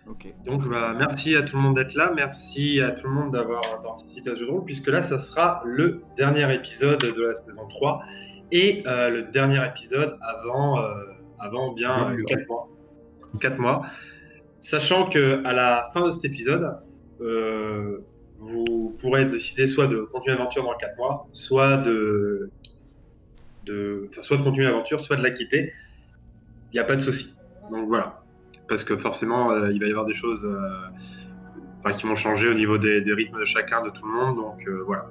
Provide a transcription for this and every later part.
Ok. Donc merci à tout le monde d'être là, merci à tout le monde d'avoir participé à ce jeu de rôle, puisque là, ça sera le dernier épisode de la saison 3 et le dernier épisode avant bien 4 mois. 4 mois. Sachant qu'à la fin de cet épisode, vous pourrez décider soit de continuer l'aventure dans 4 mois, soit de continuer l'aventure, soit de la quitter. Il n'y a pas de souci. Donc voilà. Parce que forcément, il va y avoir des choses qui vont changer au niveau des rythmes de chacun, de tout le monde. Donc voilà.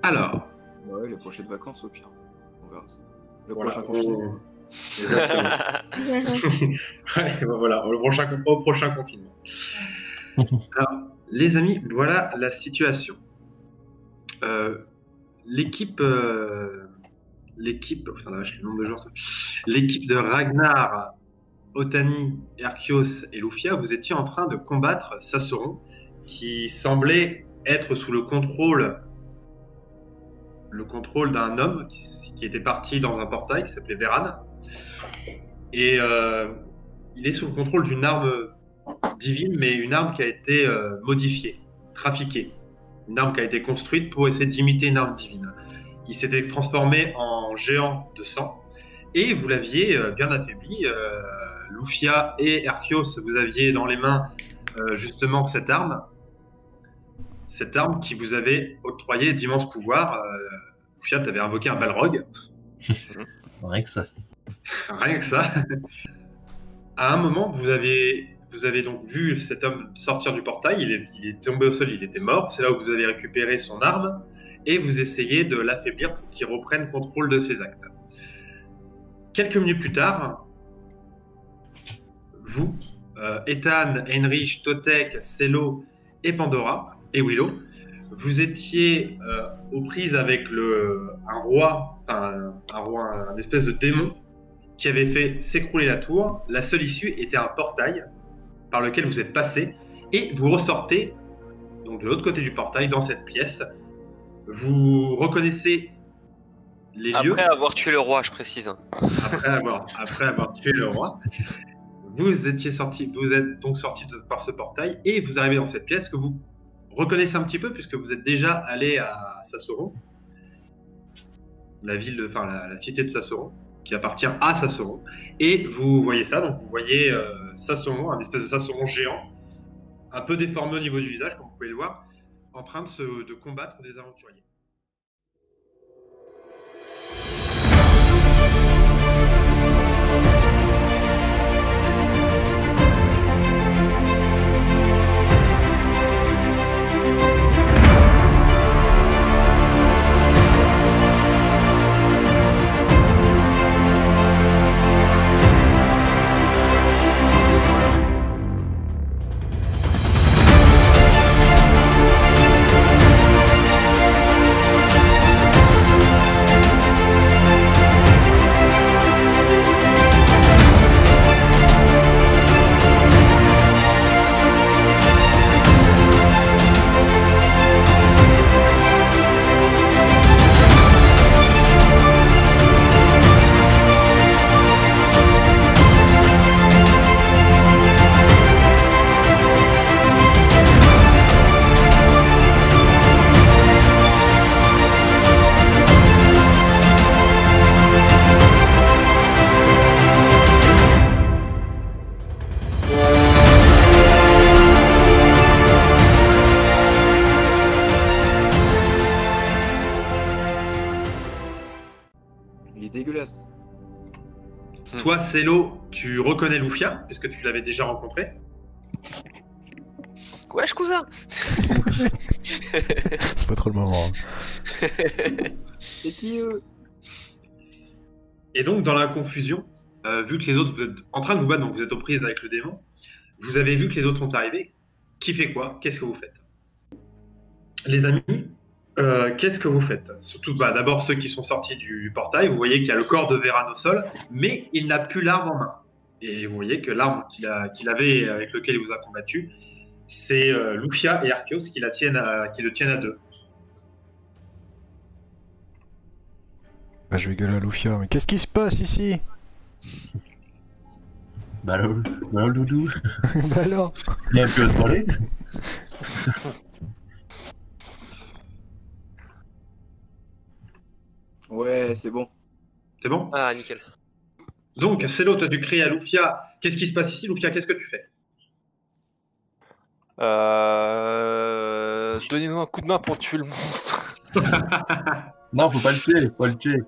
Alors. Ouais, les prochaines vacances au pire. On verra ça. Le Voilà, prochain confinement. Exactement. Ouais, ben voilà, au prochain confinement. Alors, les amis, voilà la situation. L'équipe. L'équipe. Oh, putain, la vache, le nombre de jours. L'équipe de Ragnar, Otani, Erkios et Lufia, vous étiez en train de combattre Sassoron, qui semblait être sous le contrôle d'un homme qui était parti dans un portail qui s'appelait Veran. Et il est sous le contrôle d'une arme divine, mais une arme qui a été modifiée, trafiquée. Une arme qui a été construite pour essayer d'imiter une arme divine. Il s'était transformé en géant de sang, et vous l'aviez bien affaibli. Lufia et Erkios, vous aviez dans les mains justement cette arme qui vous avait octroyé d'immenses pouvoirs. Lufia, tu avais invoqué un Balrog. Rien que ça. Rien que ça. À un moment, vous avez donc vu cet homme sortir du portail, il est tombé au sol, il était mort. C'est là où vous avez récupéré son arme et vous essayez de l'affaiblir pour qu'il reprenne contrôle de ses actes. Quelques minutes plus tard, vous, Ethan, Heinrich, Totek, Celo et Pandora et Willow, vous étiez aux prises avec un espèce de démon qui avait fait s'écrouler la tour. La seule issue était un portail par lequel vous êtes passé et vous ressortez donc de l'autre côté du portail dans cette pièce. Vous reconnaissez les lieux. Après avoir tué le roi, je précise. Après avoir tué le roi, vous êtes donc sorti par ce portail et vous arrivez dans cette pièce que vous reconnaissez un petit peu puisque vous êtes déjà allé à Sassoron, la cité de Sassoron, qui appartient à Sassoron. Et vous voyez ça, donc vous voyez Sassoron, un espèce de Sassoron géant, un peu déformé au niveau du visage, comme vous pouvez le voir, en train de combattre des aventuriers. Dégueulasse. Toi, Celo, tu reconnais Lufia, puisque tu l'avais déjà rencontré. Wesh, cousin. C'est pas trop le moment. C'est qui eux? Et donc, dans la confusion, vu que les autres, vous êtes en train de vous battre, donc vous êtes aux prises avec le démon, vous avez vu que les autres sont arrivés. Qui fait quoi? Qu'est-ce que vous faites? Les amis, qu'est-ce que vous faites? Surtout, d'abord ceux qui sont sortis du portail, vous voyez qu'il y a le corps de Veran au sol, mais il n'a plus l'arme en main. Et vous voyez que l'arme qu'il avait, avec lequel il vous a combattu, c'est Lufia et Arkios qui le tiennent à deux. Bah, je vais gueuler à Lufia, mais qu'est-ce qui se passe ici? Bah loulou. Bah alors. Il y a un peu à se parler. Ouais, c'est bon. C'est bon? Ah, nickel. Donc, c'est l'autre du cri à Lufia. Qu'est-ce qui se passe ici, Lufia? Qu'est-ce que tu fais? Donnez-nous un coup de main pour tuer le monstre. Non, faut pas le tuer, faut le tuer.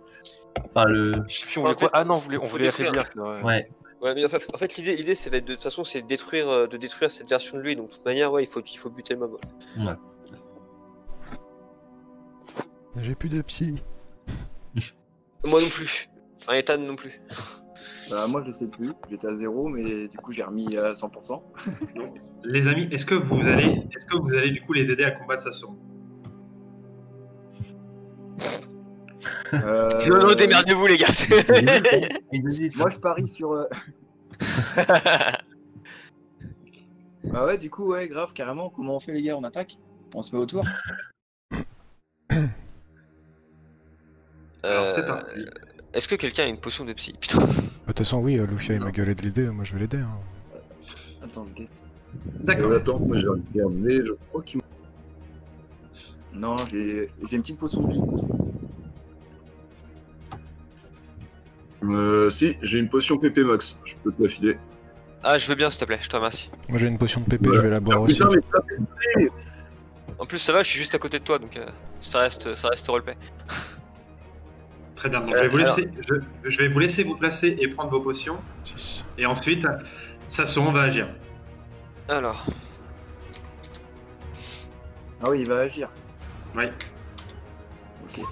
Enfin, le... Je sais plus, on voulait quoi? Ah non, on voulait détruire. affaiblir. c'est vrai. Ouais. Ouais, mais en fait l'idée, c'est de toute façon, c'est de détruire cette version de lui. Donc, de toute manière, ouais, il faut buter le mob. Ouais. J'ai plus de psy. Moi non plus. Enfin, Ethan non plus. Bah, moi, je sais plus. J'étais à 0, mais du coup, j'ai remis à 100%. Donc, les amis, est-ce que vous allez du coup les aider à combattre Sassuron? Non, démerdez-vous, les gars. Ils hésitent. Moi, je parie sur. Bah ouais, du coup, ouais, grave, carrément. Comment on fait, les gars? On attaque? On se met autour? Alors, c'est parti. Est-ce que quelqu'un a une potion de psy? Putain. De toute façon, oui, Lufia il m'a gueulé de l'aider, moi je vais l'aider. Hein. Attends, je guette. D'accord. Attends, moi j'ai regardé, je crois qu'il Non, j'ai une petite potion de vie. Si, j'ai une potion PP Max, je peux te la filer. Ah, je veux bien, s'il te plaît, je te remercie. Moi j'ai une potion de PP, Ouais. je vais la boire aussi. Putain, mais ça fait plaisir. En plus, ça va, je suis juste à côté de toi, donc ça reste roleplay. Très bien. Donc, je vais vous laisser vous placer et prendre vos potions. 6. Et ensuite, Sassuron va agir. Alors, Ah oui, il va agir. Oui. Ok.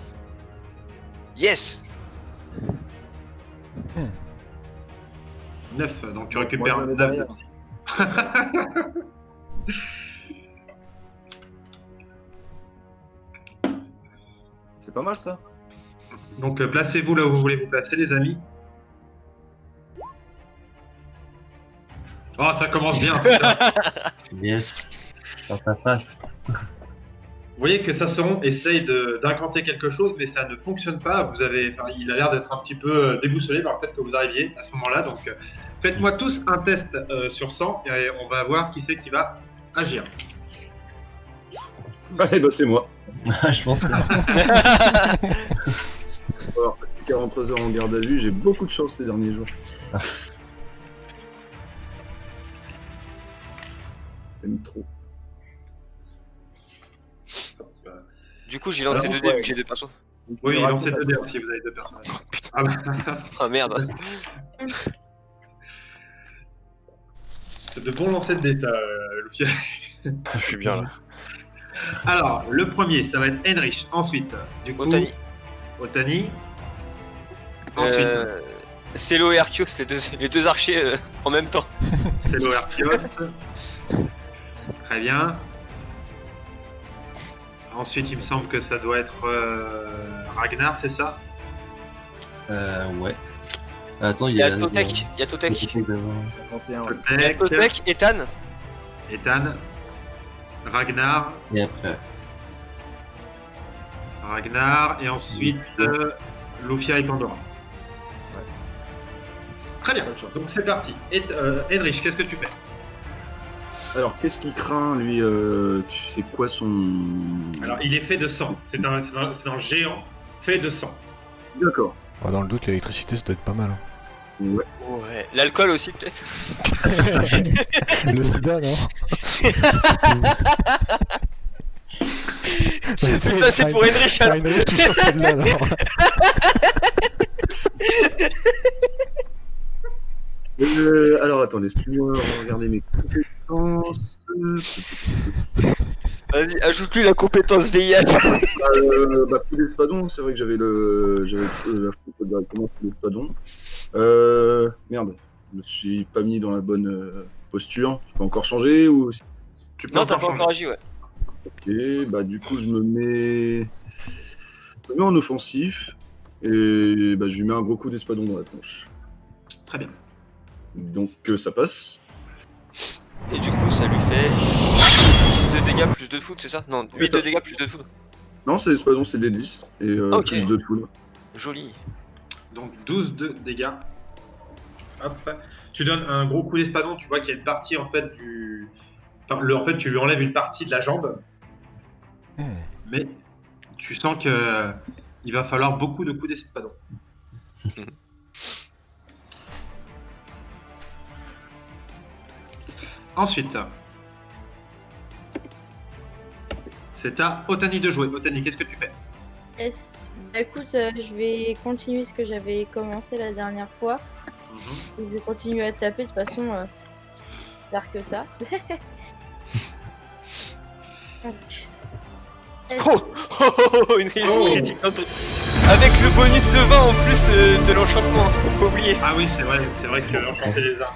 yes. 9. Donc, tu Moi, récupères je me mets 9 de derrière. psy. C'est pas mal, ça. Donc, placez-vous là où vous voulez vous placer, les amis. Oh, ça commence bien, putain. Yes. Dans ta face. Vous voyez que Sassuron essaye d'incanter quelque chose, mais ça ne fonctionne pas. Il a l'air d'être un petit peu déboussolé par le fait que vous arriviez à ce moment-là. Donc, faites-moi tous un test sur 100 et on va voir qui c'est qui va agir. Allez, bah c'est moi. Je pense. Alors, 43 heures en garde à vue, j'ai beaucoup de chance ces derniers jours. J'aime trop. Du coup, j'ai lancé Alors, 2 dés vu que j'ai 2 persos. Oui, Il lancez raconte 2 dés ça. si vous avez 2 personnages. Ah bah, Ah merde. c'est de bons lancers de dés, ça, Lufia. Je suis bien là. Alors, le premier, ça va être Henrich. Ensuite, du coup, Otani. Otani. Ensuite, Celo et Arceus, les deux archers en même temps. c'est l'Oerkios. Très bien. Ensuite, il me semble que ça doit être Ragnar, c'est ça? Ouais. Attends, Il y a Totek, il y a Totek. 51, ouais. Il y a Totek, Ethan. Ethan. Ragnar. Et après. Ragnar. Et ensuite, Lufia et Pandora. Très bien. Donc, c'est parti. Henrich, qu'est-ce que tu fais? Alors, qu'est-ce qu'il craint, lui Tu sais quoi son... Alors, il est fait de sang. C'est un géant fait de sang. D'accord. Bah, dans le doute, l'électricité ça doit être pas mal. Hein. Ouais. Ouais. L'alcool aussi, peut-être. Le sida, non? C'est passé pour Henrich alors. Heinrich, tu sortais de là, alors. Alors, attends, laisse-moi regarder mes compétences. Vas-y, ajoute-lui la compétence VIH. Pour l'espadon, c'est vrai que j'avais la photo directement sur l'espadon. Merde, je me suis pas mis dans la bonne posture. Je peux encore changer ou... Tu peux Non, t'as pas changer. encore agi, ouais. Ok, bah du coup je me mets en offensif et bah, je lui mets un gros coup d'espadon dans la tronche. Très bien. Donc ça passe. Et du coup, ça lui fait 2 dégâts plus 2 de foot, c'est ça? Non, 8 ça. de dégâts plus 2 de foot. Non, c'est l'espadon, c'est des 10 et Ok. plus 2 de foudre. Joli. Donc 12 de dégâts. Hop. Tu donnes un gros coup d'espadon, tu vois qu'il y a une partie en fait du. Enfin, en fait, tu lui enlèves une partie de la jambe, mais tu sens que il va falloir beaucoup de coups d'espadon. Ensuite, c'est à Otani de jouer. Otani, qu'est-ce que tu fais? Yes. Bah, écoute, je vais continuer ce que j'avais commencé la dernière fois. Et je vais continuer à taper de toute façon. Faire que ça. Une réussite critique. Avec le bonus de 20 en plus de l'enchantement, faut pas oublier. Ah oui, c'est vrai que enchanter les armes.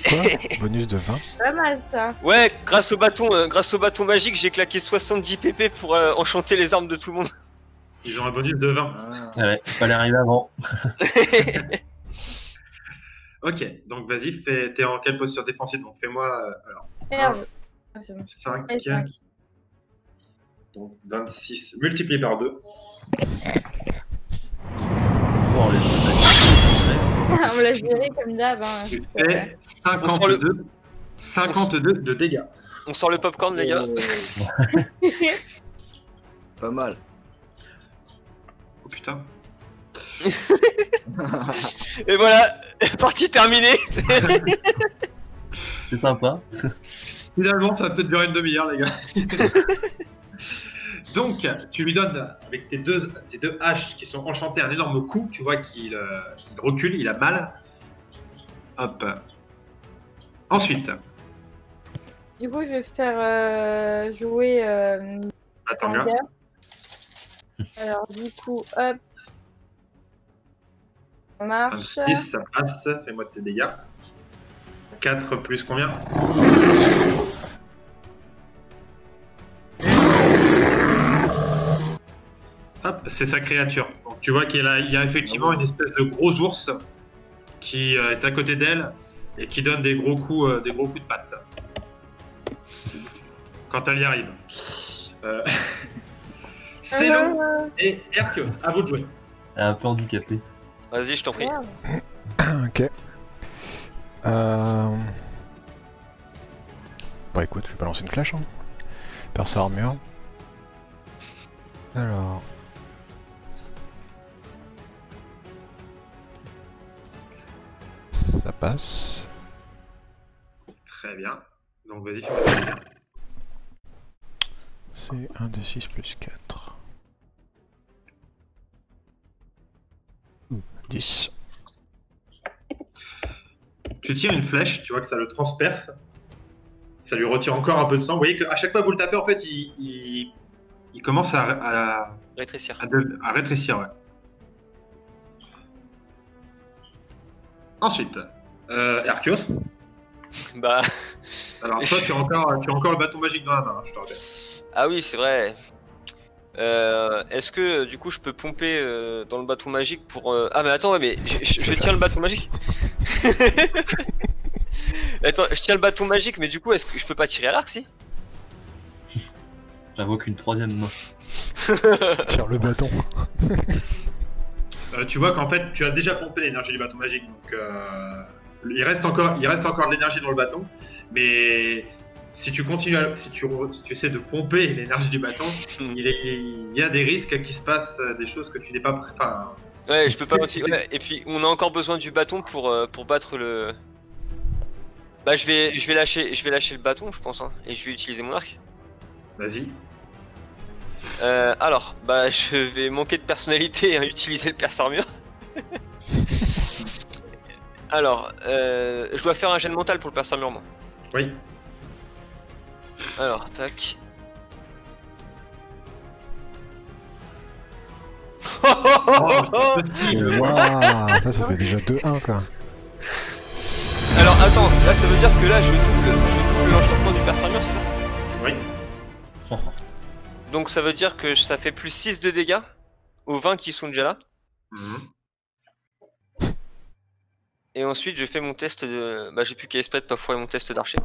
Quoi? Bonus de 20? Pas mal ça. Ouais, grâce au bâton magique, j'ai claqué 70 pp pour enchanter les armes de tout le monde. Ils ont un bonus de 20. Ah. Ouais, fallait arriver avant. Ok, donc vas-y, t'es en quelle posture défensive? Donc fais-moi alors Merde. Ah, c'est bon. 5, Et 5. donc 26 multiplié par 2. Bon, On l'a géré comme d'hab. Hein. Tu fais 52 de dégâts. On sort le popcorn, les gars. Pas mal. Oh putain. Et voilà, partie terminée. c'est sympa. Finalement, ça va peut-être durer une demi-heure, les gars. Donc, tu lui donnes, avec tes deux haches qui sont enchantées, un énorme coup. Tu vois qu'il recule, il a mal. Hop. Ensuite. Du coup, je vais faire jouer. Attends bien. Sanger. Alors, du coup, hop. Ça marche. 26, ça passe. Fais-moi tes dégâts. 4 plus combien? Hop, c'est sa créature. Donc, tu vois qu'il y a effectivement une espèce de gros ours qui est à côté d'elle et qui donne des gros coups de patte. Quand elle y arrive. Célo et Hercules, à vous de jouer. Elle est un peu handicapée. Vas-y, je t'en prie. Ok. Bah écoute, je vais balancer une flèche. Hein. Perce armure. Alors. Ça passe. Très bien. Donc vas-y, fais-moi tes dégâts. C'est 1 d 6 plus 4. 10. Tu tires une flèche, tu vois que ça le transperce. Ça lui retire encore un peu de sang. Vous voyez qu'à chaque fois que vous le tapez, en fait, il commence à Rétrécir. à rétrécir. Ouais. Ensuite, Hercules. Bah. Alors toi, tu as encore le bâton magique dans la main, hein, je te rappelle. Ah oui, c'est vrai. Est-ce que du coup je peux pomper dans le bâton magique pour. Ah mais attends, ouais, mais je tiens le bâton magique. Attends, je tiens le bâton magique, mais du coup, est-ce que je peux pas tirer à l'arc si? J'invoque une troisième main. Tire le bâton. Tu vois qu'en fait, tu as déjà pompé l'énergie du bâton magique, donc il reste encore de l'énergie dans le bâton, mais si tu continues, si tu essaies de pomper l'énergie du bâton, il y a des risques qu'il se passe des choses que tu n'es pas prêt. Enfin, ouais, je peux pas continuer. Ouais, et puis on a encore besoin du bâton pour battre le. Bah je vais lâcher le bâton, je pense, hein, et je vais utiliser mon arc. Vas-y. Alors, bah je vais manquer de personnalité et utiliser le perce armure. Alors, je dois faire un jet de mental pour le perce armure, moi. Oui. Alors, tac. Waouh, ça fait déjà 2-1 quoi. Alors attends, là ça veut dire que là je double l'enchantement du perce armure, c'est ça? Oui. Donc ça veut dire que ça fait plus 6 de dégâts aux 20 qui sont déjà là. Et ensuite je fais mon test de... Bah j'ai plus qu'à esprit de pas foirer mon test d'archer.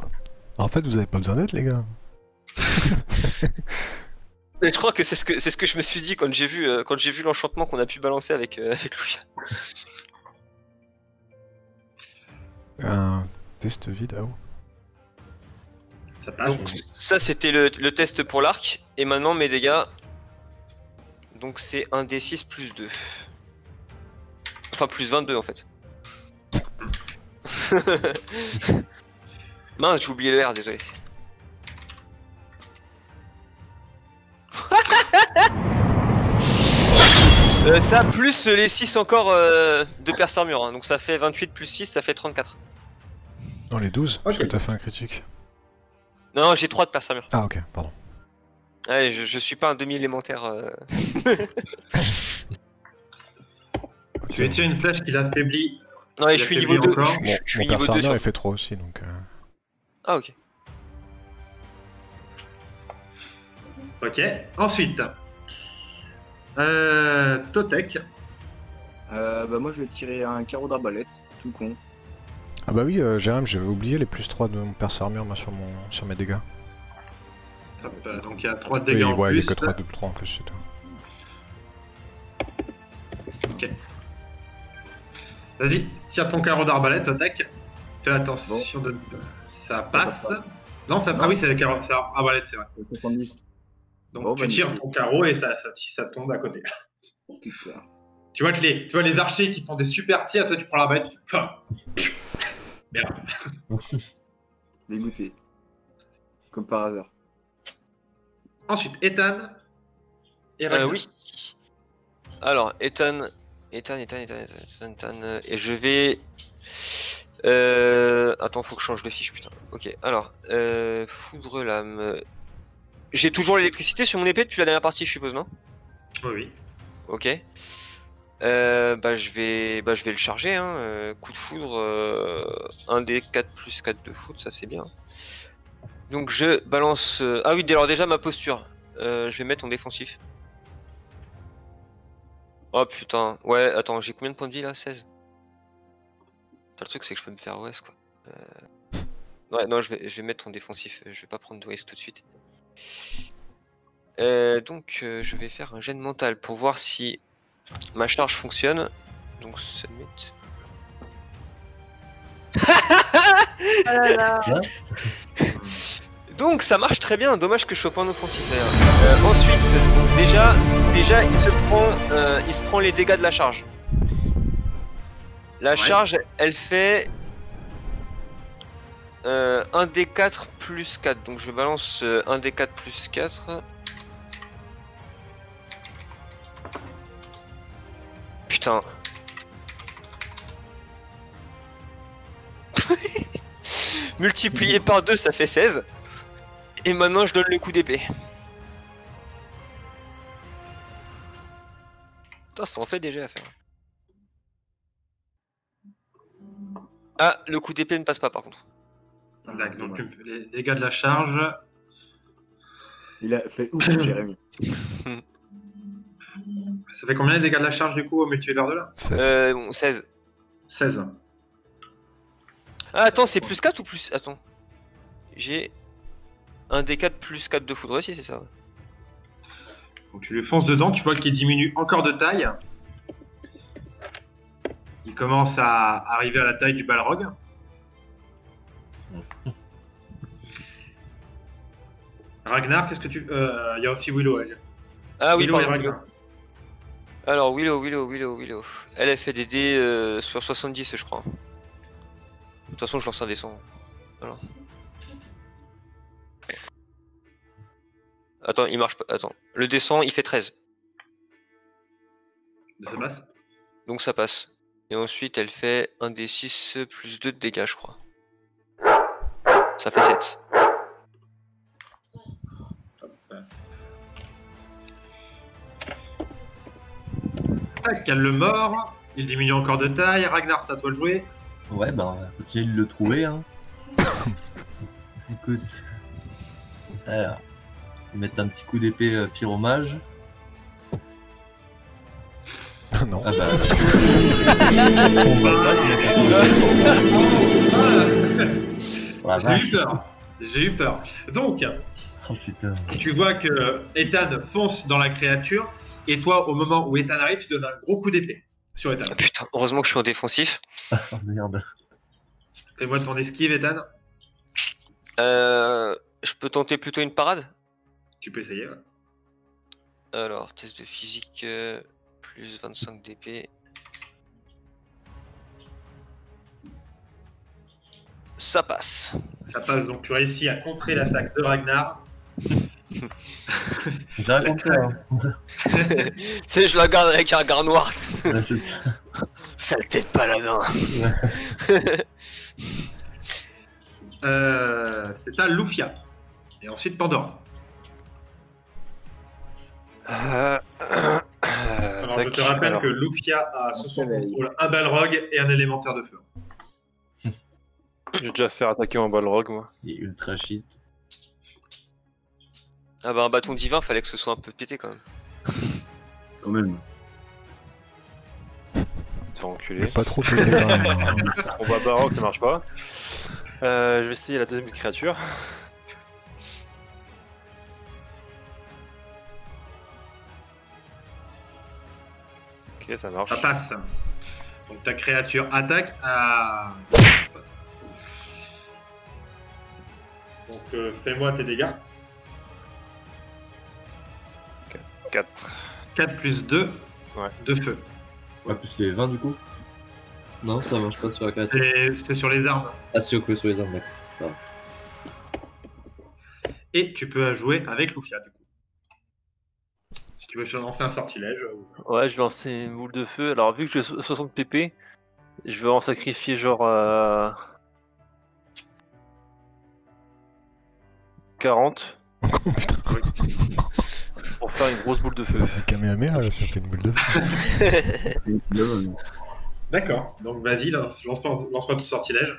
En fait vous avez pas besoin d'aide les gars. Mais je crois que c'est ce que je me suis dit quand j'ai vu l'enchantement qu'on a pu balancer avec Louis. Un test vide, ah oh. Ça passe. Donc ça c'était le test pour l'arc. Et maintenant mes dégâts. Donc c'est un D6 plus 2. Enfin plus 22 en fait. Mince, j'ai oublié le R, désolé. Ça plus les 6 encore de perce armure, hein. Donc ça fait 28 plus 6, ça fait 34. Non, les 12, parce Ok. que t'as fait un critique. Non, j'ai 3 de perce armure. Ah, ok, pardon. Ouais, je suis pas un demi-élémentaire. Tu lui tires une flèche qui l'affaiblit. Non, et Il je a suis fait niveau lui 2. encore. Je Mon suis niveau perce 2 armure, sur... il fait 3 aussi, donc... Ah, ok. Ok. Ensuite. Totek. Bah moi je vais tirer un carreau d'arbalète, tout con. Ah bah oui, Jérém, j'avais oublié les plus 3 de mon perce armure moi, sur mes dégâts. Hop, donc il y a 3 Oui, dégâts en ouais, il y plus. a que 3 double 3 en plus, c'est tout. Ok. Vas-y, tire ton carreau d'arbalète, Totek. Fais attention de... Ça passe. passe pas. Non, ça... Non. Ah oui, c'est le carreau. C'est arbalète, c'est vrai. 70. Donc Bon, tu tires magnifique. ton carreau et ça tombe à côté. Putain. Tu vois que les archers qui font des super tirs, toi tu prends l'arbalète. Enfin... Merde. Dégoûté. Comme par hasard. Ensuite, Ethan. Et Ragnar. Oui. Alors, Ethan, et je vais... Attends, faut que je change de fiche, putain. Ok, alors, foudre lame... J'ai toujours l'électricité sur mon épée depuis la dernière partie, je suppose, non? Oui. Ok. Je vais le charger, hein. Coup de foudre, 1 des 4 plus 4 de foudre, ça c'est bien. Donc je balance... Ah oui, alors déjà ma posture. Je vais mettre en défensif. Oh putain. Ouais, attends, j'ai combien de points de vie là? 16. Le truc c'est que je peux me faire OS quoi. Ouais, non, je vais mettre en défensif. Je vais pas prendre d'OS tout de suite. Donc je vais faire un jet de mental pour voir si ma charge fonctionne. Donc submit. Oh là là. Donc ça marche très bien, dommage que je sois pas en offensif d'ailleurs. Ensuite, donc, déjà il se prend les dégâts de la charge. La charge, elle fait 1 des 4 plus 4. Donc je balance 1 des 4 plus 4. Putain. Multiplié par 2, ça fait 16. Et maintenant, je donne le coup d'épée. Putain, ça en fait déjà à faire. Ah, le coup d'épée ne passe pas par contre. D'accord, donc tu me fais les dégâts de la charge. Il a fait ouf, Jérémy. Ça fait combien les dégâts de la charge du coup au multiplié par 2 là? 16. Bon, 16. 16. Ah, attends, c'est plus 4 ou plus... Attends. J'ai 1 des 4 plus 4 de foudre aussi, c'est ça. Donc tu lui fonces dedans, tu vois qu'il diminue encore de taille. Il commence à arriver à la taille du Balrog. Ragnar, qu'est-ce que tu... Il y a aussi Willow. Ah oui, Willow et pardon, Willow. Ragnar. Alors, Willow. Elle a fait des dés sur 70, je crois. De toute façon, je lance un descend. Voilà. Attends, il marche pas. Attends. Le descend, il fait 13. Ça passe. Donc ça passe. Et ensuite, elle fait 1 des 6 plus 2 de dégâts, je crois. Ça fait 7. Tac, elle le mord. Il diminue encore de taille. Ragnar, c'est à toi de jouer. Ouais, bah, on va continuer de le trouver, hein. Écoute. Alors, je vais mettre un petit coup d'épée pyromage. Non. Ah bah. J'ai eu peur. J'ai eu peur. Donc, Oh putain. tu vois que Ethan fonce dans la créature. Et toi, au moment où Ethan arrive, tu donnes un gros coup d'épée sur Ethan. Ah, putain, heureusement que je suis en défensif. Oh merde. Fais-moi ton esquive, Ethan. Je peux tenter plutôt une parade? Tu peux essayer, ouais. Alors, test de physique, plus 25 d'épée. Ça passe. Ça passe, donc tu réussis à contrer l'attaque de Ragnar. J'ai rien compris. Hein. Tu sais, je la garde avec un regard noir. Ouais, c'est ça. Saleté de paladin. C'est à Lufia. Et ensuite Pandora. Alors, je te rappelle que Lufia a sous son contrôle un balrog et un élémentaire de feu. J'ai déjà fait attaquer un balrog, moi. Il est ultra shit. Ah bah un bâton divin, fallait que ce soit un peu pété quand même. Quand même. Tu vas enculer. Pas trop pété quand même. Hein. On voit balrog, ça marche pas. Je vais essayer la deuxième créature. Ok, ça marche. Ça passe. Donc ta créature attaque à... Donc fais-moi tes dégâts. 4. 4 plus 2 Ouais. de feu. Ouais, plus les 20 du coup. Non, ça marche pas sur la créature. C'est sur les armes. Ah, si, ok, sur les armes, d'accord. Et tu peux jouer avec Lufia du coup. Si tu veux lancer un sortilège. Ouais, je vais lancer une boule de feu. Alors, vu que j'ai 60 pp, je vais en sacrifier genre 40 pour faire une grosse boule de feu. Kamehameha, là, ça fait une boule de feu. D'accord, donc vas-y, lance-moi ton sortilège.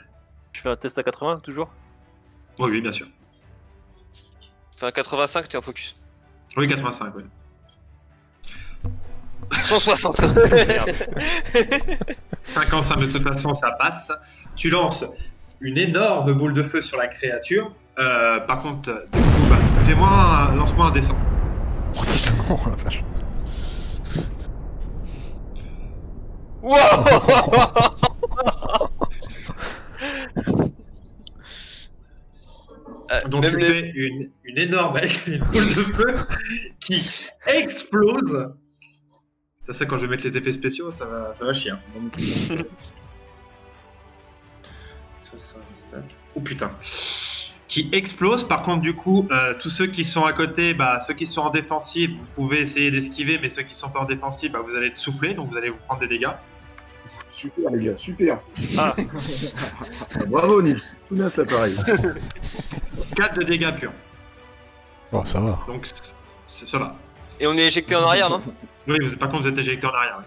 Je fais un test à 80 toujours. Oui, oui, bien sûr. Enfin 85, t'es en focus. Oui, 85, oui. 160. 55 de toute façon, ça passe. Tu lances une énorme boule de feu sur la créature. Par contre, du coup, bah, lance-moi un dessin. Oh putain, oh la vache. Wow. Donc tu fais une énorme une boule de feu qui explose. Ça, quand je vais mettre les effets spéciaux, ça va chier. Hein. Oh putain. Qui explose. Par contre, du coup, tous ceux qui sont à côté, ceux qui sont en défensive, vous pouvez essayer d'esquiver, mais ceux qui sont pas en défensive, vous allez être soufflés, donc vous allez vous prendre des dégâts. Super les gars, super. Ah. Bravo Nils, tout neuf l'appareil. 4 de dégâts purs. Bon, ça va. Donc ça va. Et on est éjecté en arrière, non? Oui, par contre vous êtes éjecté en arrière.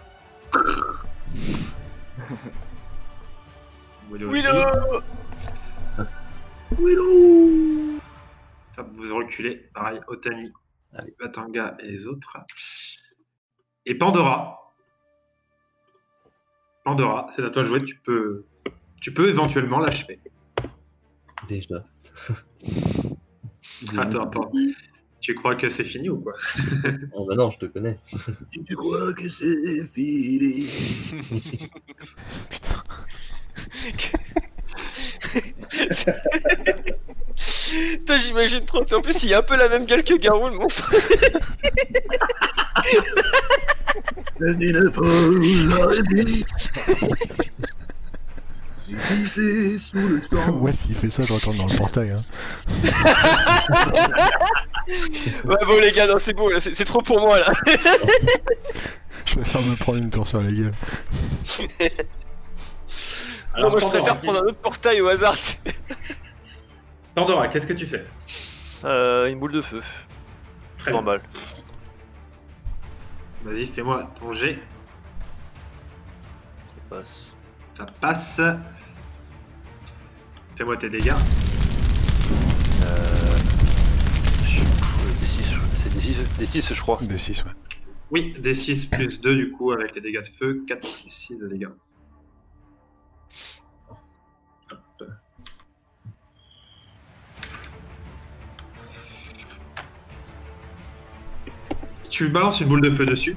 Willow. Top, vous reculez. Pareil, Otani, Batanga et les autres. Et Pandora. Pandora, c'est à toi de jouer. Tu peux éventuellement l'achever. Déjà. Attends. Tu crois que c'est fini ou quoi? Oh bah non, je te connais. Tu crois que c'est fini? Putain. Putain, j'imagine trop. En plus, il a un peu la même gueule que Garou, le monstre. Vas-y, ne pas arrêter. Glissé sous le sang. Ouais, s'il fait ça, je retourne dans le portail. Hein. Ouais, bon, les gars, non, c'est bon, là, c'est trop pour moi, là. Je préfère me prendre une tour sur la gueule. Alors, moi, je préfère prendre un autre portail au hasard. Pandora, qu'est-ce que tu fais? Une boule de feu. Très normal. Vas-y, fais-moi ton jet. Ça passe. Ça passe. Fais-moi tes dégâts. D6, je crois. D6, ouais. Oui, D6 plus 2 du coup avec les dégâts de feu. 4 et 6 de dégâts. Hop. Tu balances une boule de feu dessus.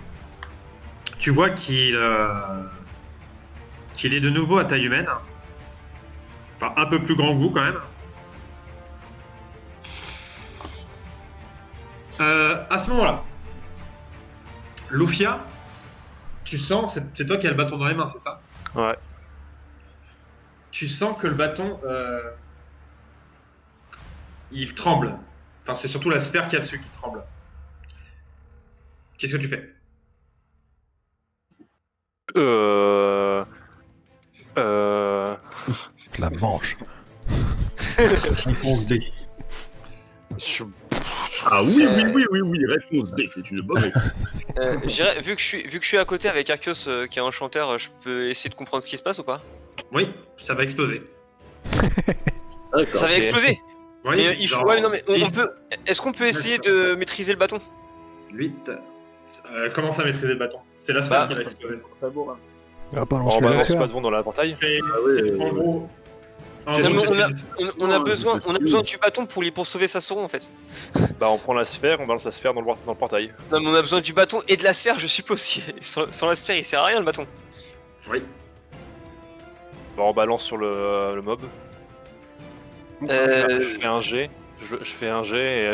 Tu vois qu'il est de nouveau à taille humaine. Enfin, un peu plus grand que vous quand même. À ce moment-là, Lufia, tu sens, c'est toi qui as le bâton dans les mains, c'est ça? Ouais. Tu sens que le bâton, il tremble. Enfin, c'est surtout la sphère qu'il y a dessus qui tremble. Qu'est-ce que tu fais? La manche. Réponse B. Ah oui, réponse B, c'est une bonne réponse. Vu que je suis à côté avec Arceus qui est un chanteur, je peux essayer de comprendre ce qui se passe ou pas? Oui, ça va exploser. Ça va exploser. Oui, Mais il faut. Ouais, non, mais on peut. Est-ce qu'on peut essayer de maîtriser le bâton? 8. Comment à maîtriser le bâton? C'est la sphère qui va exploser. Pas beau, hein. Ah, On balance-le la balance sphère. pas devant dans la portail. C'est ouais, en gros. En Non, gros, mais on a besoin du bâton pour sauver Sasoro en fait. Bah on prend la sphère, on balance la sphère dans le portail. Non, mais on a besoin du bâton et de la sphère, je suppose. Sans la sphère, il sert à rien le bâton. Oui. Bah on balance sur le mob. Je fais un jet. Je fais un jet et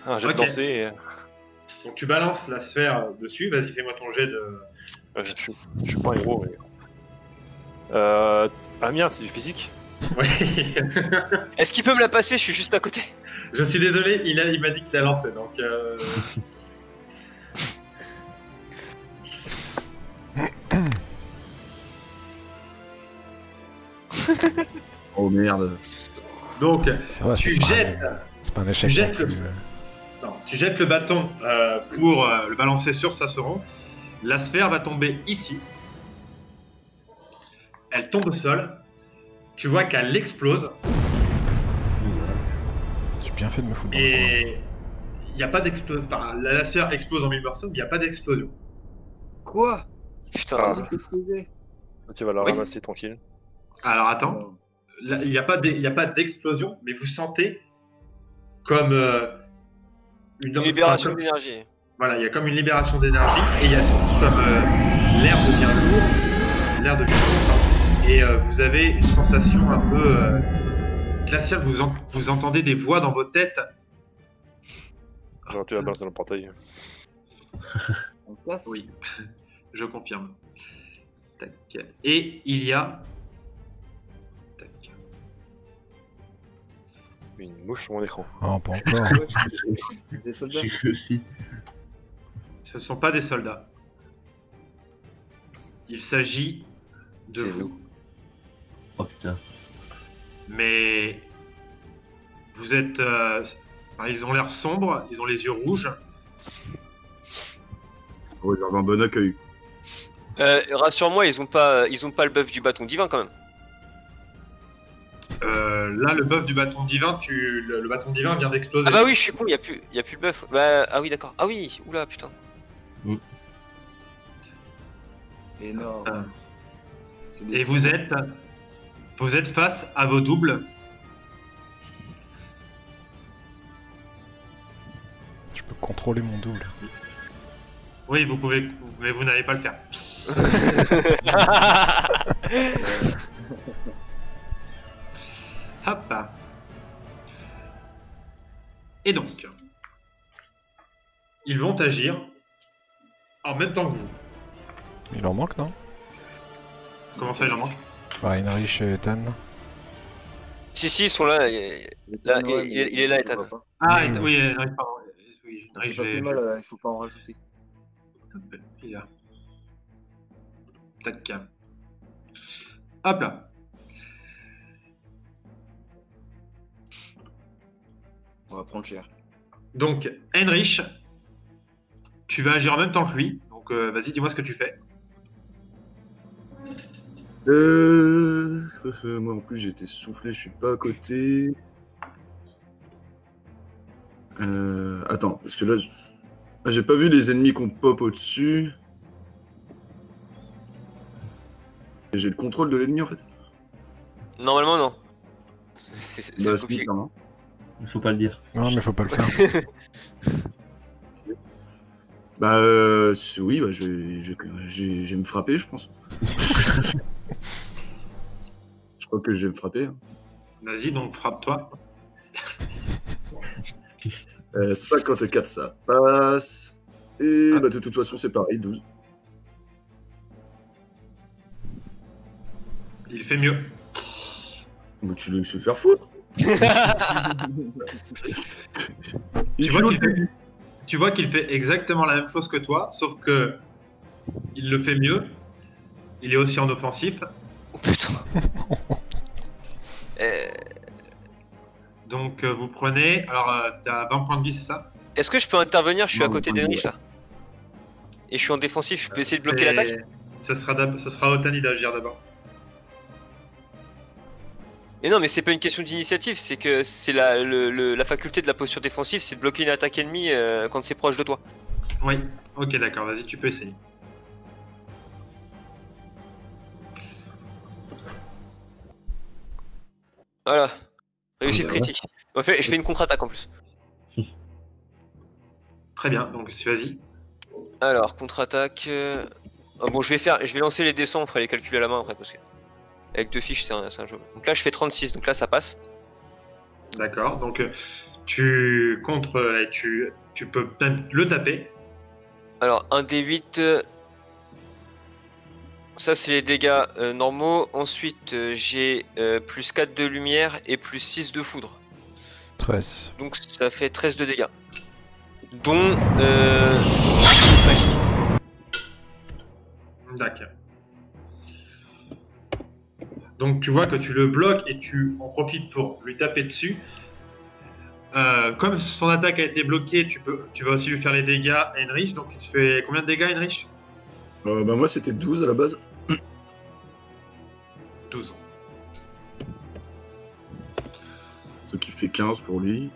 un jet Ok. de lancer. Et... Donc tu balances la sphère dessus. Vas-y, fais-moi ton jet de. Je suis pas un héros. Mais... Ah merde, c'est du physique. Oui. Est-ce qu'il peut me la passer? Je suis juste à côté. Je suis désolé, il m'a dit qu'il a lancé, donc. Oh merde. Donc, Ça va, tu c'est pas jettes. C'est pas un échec. Tu jettes non le- plus. Non, tu jettes le bâton pour le balancer sur Sasoro. La sphère va tomber ici. Elle tombe au sol. Tu vois qu'elle explose. J'ai bien fait de me foutre dans le Et il n'y a pas d'explosion. Enfin, la sphère explose en mille morceaux, mais il n'y a pas d'explosion. Quoi? Putain. C'est explosé. Tu vas la Oui. ramasser tranquille. Alors attends. Là, il n'y a pas d'explosion, mais vous sentez comme Une libération comme- d'énergie. Voilà, il y a comme une libération d'énergie et il y a surtout comme l'air devient lourd, l'air devient lourd, pardon. Et vous avez une sensation un peu glaciale. Vous entendez des voix dans vos têtes. J'aurais dû la balancer dans le portail. On casse. Oui, je confirme. Tac. Et il y a. Tac. Une mouche sur mon écran. Ah, pas encore. Des soldats. J'ai cru aussi. Ce ne sont pas des soldats. Il s'agit de C'est vous. nous. Oh putain. Mais vous êtes. Enfin, ils ont l'air sombres, ils ont les yeux rouges. On réserve un bon accueil. Rassure-moi, ils ont pas le buff du bâton divin quand même. Là, le buff du bâton divin, le bâton divin vient d'exploser. Ah bah oui, je suis con, y a plus le buff. Bah ah oui, d'accord. Ah oui, oula putain. Énorme. Ah. C'est des Et vous êtes face à vos doubles. Je peux contrôler mon double. Oui, vous pouvez, mais vous n'allez pas le faire. Hop. Et donc, ils vont agir en même temps que vous. Il en manque, non? Comment ça, il en manque? Bah, Heinrich et Ethan. Si, ils sont là. Là, il est là, Ethan. Ah, oui, pardon. Oui, C'est je pas vais- plus mal, il faut pas en rajouter. Il est là. Tac. Hop là. On va prendre cher. Donc, Heinrich, tu vas agir en même temps que lui. Donc, vas-y, dis-moi ce que tu fais. Moi en plus j'ai été soufflé, je suis pas à côté. Attends, parce que là, j'ai pas vu les ennemis qu'on pop au-dessus. Et j'ai le contrôle de l'ennemi en fait. Normalement non. C'est Bah, copié. c'est clairement. Il faut pas le dire. Non, mais faut pas le faire. Bah oui, bah, je vais me frapper, je pense. Je crois que je vais me frapper. Vas-y, donc frappe-toi. 54, ça passe. Et bah, de toute façon, c'est pareil, 12. Il fait mieux. Mais tu le laisses faire foutre. Tu vois qu'il fait exactement la même chose que toi, sauf que il le fait mieux. Il est aussi en offensif. Oh putain. Donc vous prenez. Alors t'as 20 points de vie, c'est ça? Est-ce que je peux intervenir? Je suis à Non, côté pas d'Henrich là. Et je suis en défensif, je peux essayer de bloquer l'attaque? Ça sera Otani d'agir d'abord. Mais non, mais c'est pas une question d'initiative, c'est que c'est la faculté de la posture défensive, c'est de bloquer une attaque ennemie quand c'est proche de toi. Oui, ok, d'accord, vas-y, tu peux essayer. Voilà. Réussite critique. En fait, je fais une contre-attaque en plus. Très bien, donc vas-y. Alors, contre-attaque. Ah bon, je vais lancer les dessins, on fera les calculs à la main après parce que. Avec 2 fiches, c'est un jeu. Donc là, je fais 36, donc là, ça passe. D'accord, donc tu peux même le taper. Alors, un D8. Ça, c'est les dégâts normaux. Ensuite, j'ai plus 4 de lumière et plus 6 de foudre. 13. Donc, ça fait 13 de dégâts. Dont. Magie. D'accord. Donc tu vois que tu le bloques et tu en profites pour lui taper dessus. Comme son attaque a été bloquée, tu vas aussi lui faire les dégâts à Heinrich. Donc tu fais combien de dégâts, Heinrich? Bah, moi, c'était 12 à la base. 12. Ce qui fait 15 pour lui.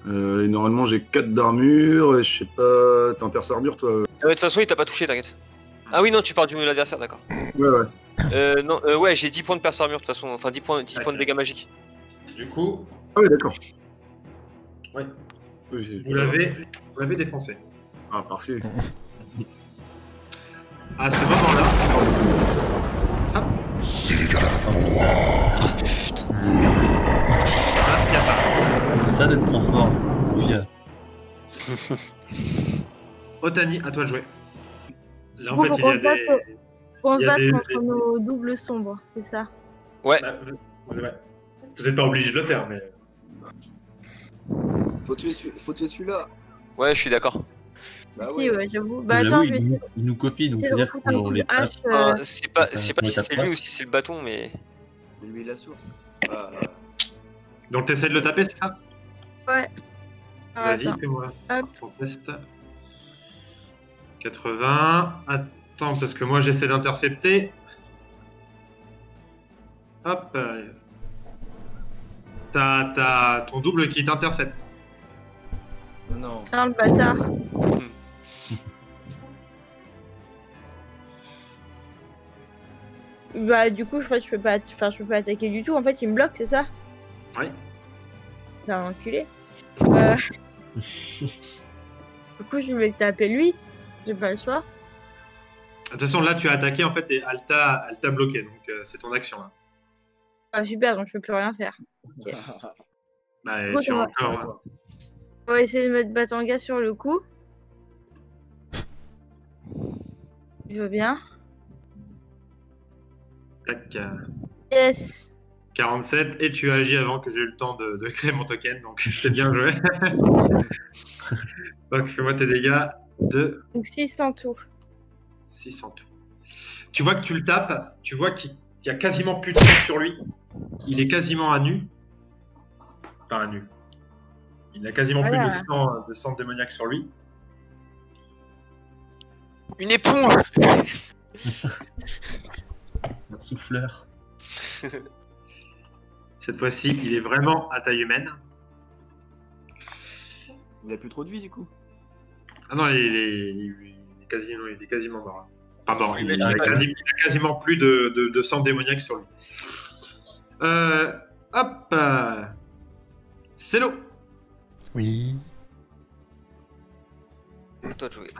Et normalement, j'ai 4 d'armure. Et je sais pas. T'es un perce armure, toi? De toute façon, il t'a pas touché, t'inquiète. Ah oui, non, tu parles de l'adversaire, d'accord. Ouais. Non, ouais, j'ai 10 points de perce armure de toute façon. Enfin, 10 points de dégâts magiques. Du coup, Ah, ouais, d'accord. Ouais. Oui, vous l'avez défoncé. Ah, parfait. À ce moment-là, C'est ça d'être trop fort. Via. Otani, à toi de jouer. Là, en Bon, fait, faut il y a qu'on batte- On il se y a bat des- contre nos doubles sombres, c'est ça? Ouais. Bah, ouais. Vous n'êtes pas obligé de le faire, mais. Faut tuer celui-là. Ouais, je suis d'accord. Bah Si, ouais. ouais, j'avoue. Bah J'avoue, attends, je vais essayer il nous copie, donc essayer de c'est-à-dire refaire un qu'on coup les de tape. hache. C'est pas si on les c'est tape lui pas. ou si c'est le bâton, mais. C'est lui la source. Ah, Donc, tu essaies de le taper, c'est ça? Ouais. Ah, Vas-y, attends. fais-moi Hop. ton test. 80. Attends, parce que moi, j'essaie d'intercepter. Hop. T'as ton double qui t'intercepte. non. Tiens, le bâtard. Bah du coup, je crois que je peux pas attaquer du tout. En fait, il me bloque, c'est ça? Oui. C'est un enculé. Du coup, je vais taper lui. J'ai pas le choix. De toute façon, là, tu as attaqué, en fait, et elle t'a bloqué. Donc, c'est ton action, là. Ah super, donc je peux plus rien faire. Bah, Bon, tu as ça va. encore... On va essayer de mettre Batanga sur le coup. Je veux bien. Tac. Yes. 47. Et tu as agi avant que j'ai eu le temps de créer mon token. Donc, c'est bien joué. Donc, fais-moi tes dégâts de Donc 6 en tout. 6 en tout. Tu vois que tu le tapes. Tu vois qu'il y a quasiment plus de sang sur lui. Il est quasiment à nu. Enfin, à nu. Il n'a quasiment Voilà. plus de sang démoniaque sur lui. Une éponge. Un souffleur. Cette fois-ci, il est vraiment à taille humaine. Il a plus trop de vie du coup. Ah non, il est quasiment mort. Pas mort, Oui, il mais a tu peux- quasiment plus de sang démoniaque sur lui. Hop. C'est l'eau. Oui. Toi de jouer.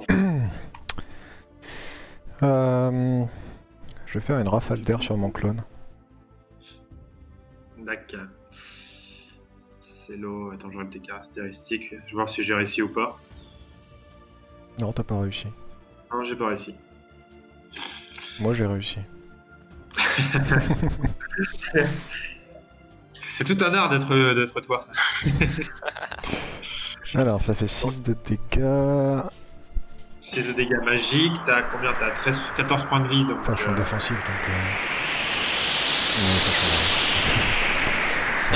Je vais faire une rafale d'air sur mon clone. Tac. C'est l'eau. Attends, je regarde tes caractéristiques. Je vais voir si j'ai réussi ou pas. Non, t'as pas réussi. Non, j'ai pas réussi. Moi, j'ai réussi. C'est tout un art d'être toi. Alors, ça fait 6 de dégâts. 6 de dégâts magiques. T'as combien? T'as 14 points de vie. Donc, Ça, je suis en défensif, donc... Ouais, ça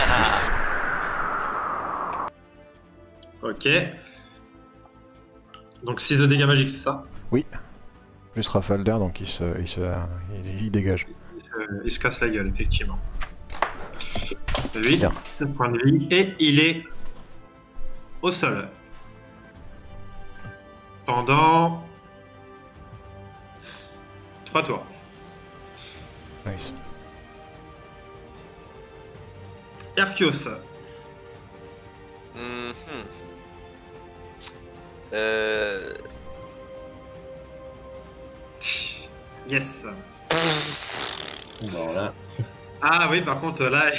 change. 6. Ok. Donc 6 de dégâts magiques, c'est ça? Plus rafale d'air, donc il dégage. Il se casse la gueule, effectivement. Lui, Bien. 7 points de vie, et il est au sol. Pendant 3 tours. Nice. Arceus. Yes. Bon, alors là, Ah oui, par contre, là,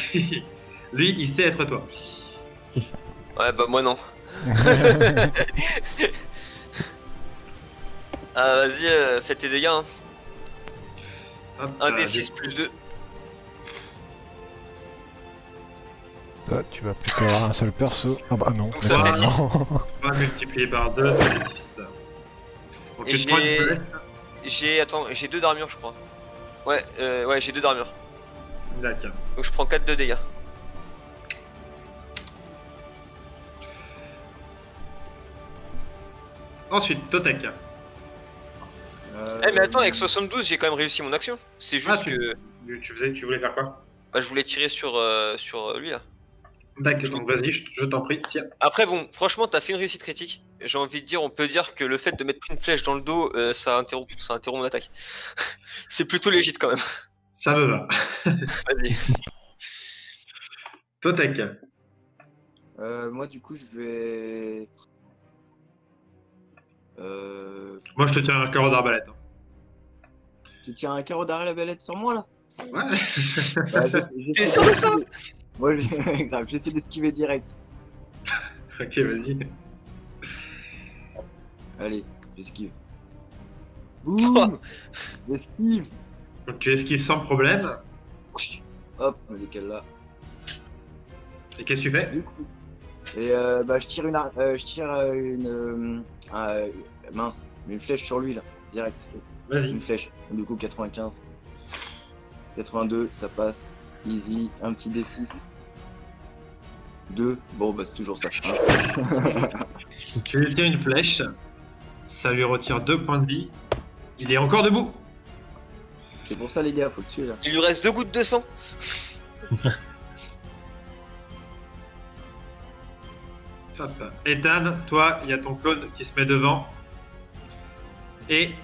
lui, il sait être toi. Ouais, bah moi non. Ah, vas-y, fais tes dégâts. Hein. Hop, 1 d 6 plus 2. Toi, tu vas plus qu'avoir un seul perso. Ah bah non. Donc ça fait six. On va multiplier par 2, ça fait 6. Donc Et tu te prends une flèche. j'ai 2 d'armure, je crois. Ouais, j'ai 2 d'armure. D'accord. Donc je prends 4 de dégâts. Ensuite, Totek. Eh mais attends, avec 72, j'ai quand même réussi mon action. C'est juste que Tu voulais faire quoi? bah, je voulais tirer sur lui là. D'accord, donc vas-y, je t'en prie, tiens. Après bon, franchement, t'as fait une réussite critique. J'ai envie de dire, on peut dire que le fait de mettre une flèche dans le dos, ça interrompt mon attaque. C'est plutôt légit quand même. Ça me va. Vas-y. Totek. Moi, du coup, je vais. Moi, je te tiens un carreau d'arbalète. Tu tiens un carreau d'arrêt la belette sur moi là? Ouais. T'es sûr de ça? Moi, grave, j'essaie d'esquiver direct. Ok, vas-y. Allez, j'esquive. Boum! J'esquive! Donc tu esquives sans problème. Hop, on décale là. Et qu'est-ce que tu fais? Du coup. Et bah, je tire une flèche sur lui là, direct. Vas-y. Une flèche. Du coup, 95. 82, ça passe. Easy. Un petit D6. 2. Bon, bah, c'est toujours ça. Hein. Tu lui tiens une flèche. Ça lui retire 2 points de vie. Il est encore debout. C'est pour ça, les gars, faut le tuer là. Il lui reste 2 gouttes de sang. Hop. Ethan, toi, il y a ton clone qui se met devant. Et...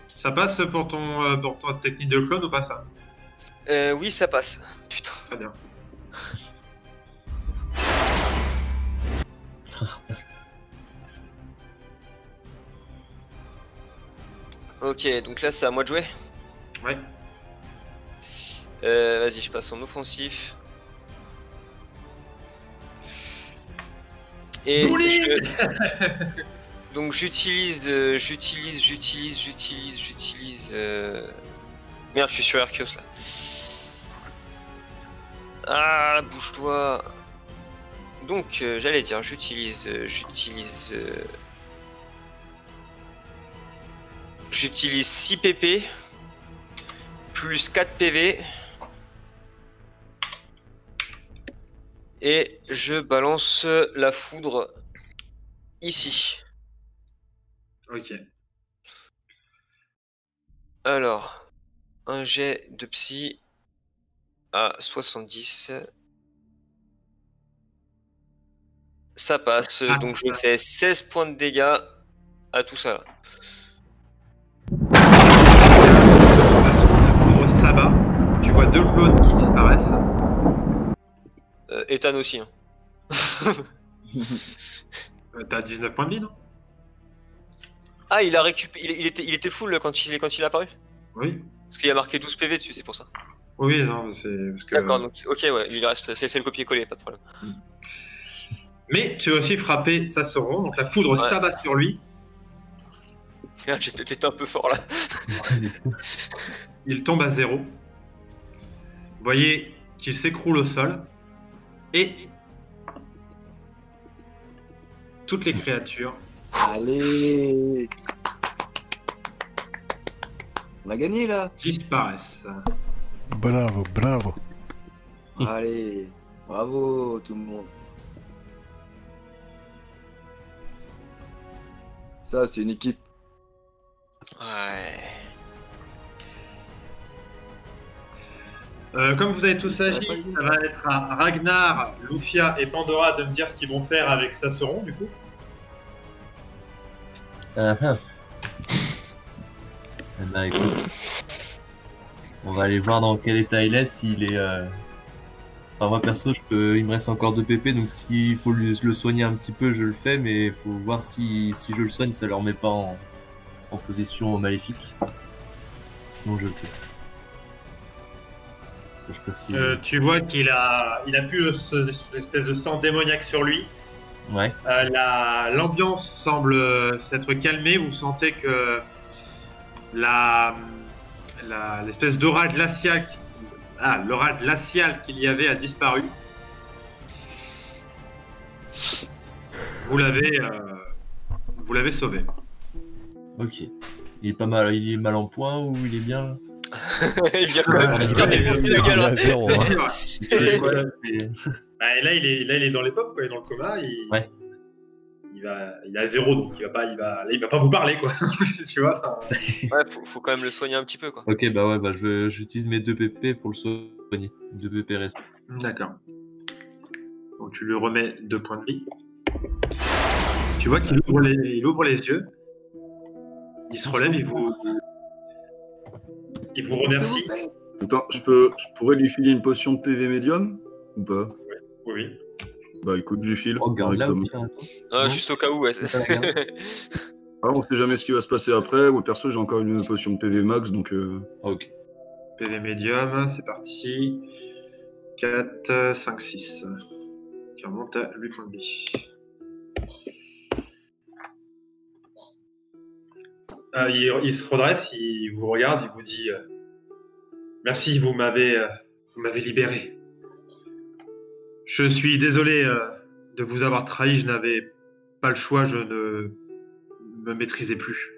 Ça passe pour ta technique de clone ou pas ça? Oui, ça passe. Putain. Très bien. Ok, donc là c'est à moi de jouer. Ouais. Vas-y, je passe en offensif. Et donc j'utilise. Merde, je suis sur Arceus là. Ah, bouge-toi. Donc j'allais dire, j'utilise 6 PP plus 4 PV et je balance la foudre ici. Ok. Alors, un jet de psy à 70. Ça passe, donc je fais 16 points de dégâts à tout ça là. Sabat, tu vois 2 clones qui disparaissent. Ethan aussi. Hein. T'as 19 points de vie, non? Ah, il a récupéré. Il était full quand il est apparu. Oui. Parce qu'il y a marqué 12 PV dessus, c'est pour ça. Oui, non, c'est parce que. D'accord, donc ok, ouais, il reste. C'est le copier-coller, pas de problème. Mais tu as aussi frappé Sassoron, donc la foudre s'abat sur lui. J'étais un peu fort là. Il tombe à 0. Vous voyez qu'il s'écroule au sol. Et toutes les créatures Allez. On a gagné là. disparaissent. Bravo, bravo. Allez. Bravo tout le monde. Ça, c'est une équipe. Ouais. Comme vous avez tous agi, ça va être à Ragnar, Lufia et Pandora de me dire ce qu'ils vont faire avec Sasseron du coup. Eh ben, écoute, on va aller voir dans quel état il est, s'il est... Enfin, moi perso, il me reste encore 2 PP, donc s'il faut le soigner un petit peu, je le fais, mais il faut voir si je le soigne, ça le remet pas en position maléfique. Sinon je le fais. Je sais pas si... Tu vois qu'il a plus cette espèce de sang démoniaque sur lui. Ouais. L'ambiance semble s'être calmée. Vous sentez que l'espèce d'aura glaciale, l'aura glaciale qu'il y avait a disparu. Vous l'avez sauvé. Ok. Il est pas mal, il est mal en point ou il est bien là? Il vient quand même de se faire défoncer le gars là. Zéro, hein. Et là, il est dans les pommes, quoi. Il est dans le coma. Ouais. Il est à 0, donc il va pas vous parler, quoi. Tu vois. Ouais, faut quand même le soigner un petit peu, quoi. Ok, bah ouais, j'utilise mes 2 PP pour le soigner. 2 PP restants. D'accord. Donc tu lui remets 2 points de vie. Tu vois qu'il ouvre les yeux. Il se relève, il vous remercie. Attends, je pourrais lui filer une potion de PV médium ou pas? Oui. Bah écoute, je lui file. Regarde là, directement. Non, juste au cas où, ouais. Ah, on sait jamais ce qui va se passer après. Moi perso, j'ai encore une potion de PV max, donc. Ok. PV médium, c'est parti. 4, 5, 6. Qui remonte à 8 points de vie. Il se redresse, il vous regarde, il vous dit merci, vous m'avez libéré. Je suis désolé de vous avoir trahi, je n'avais pas le choix, je ne me maîtrisais plus.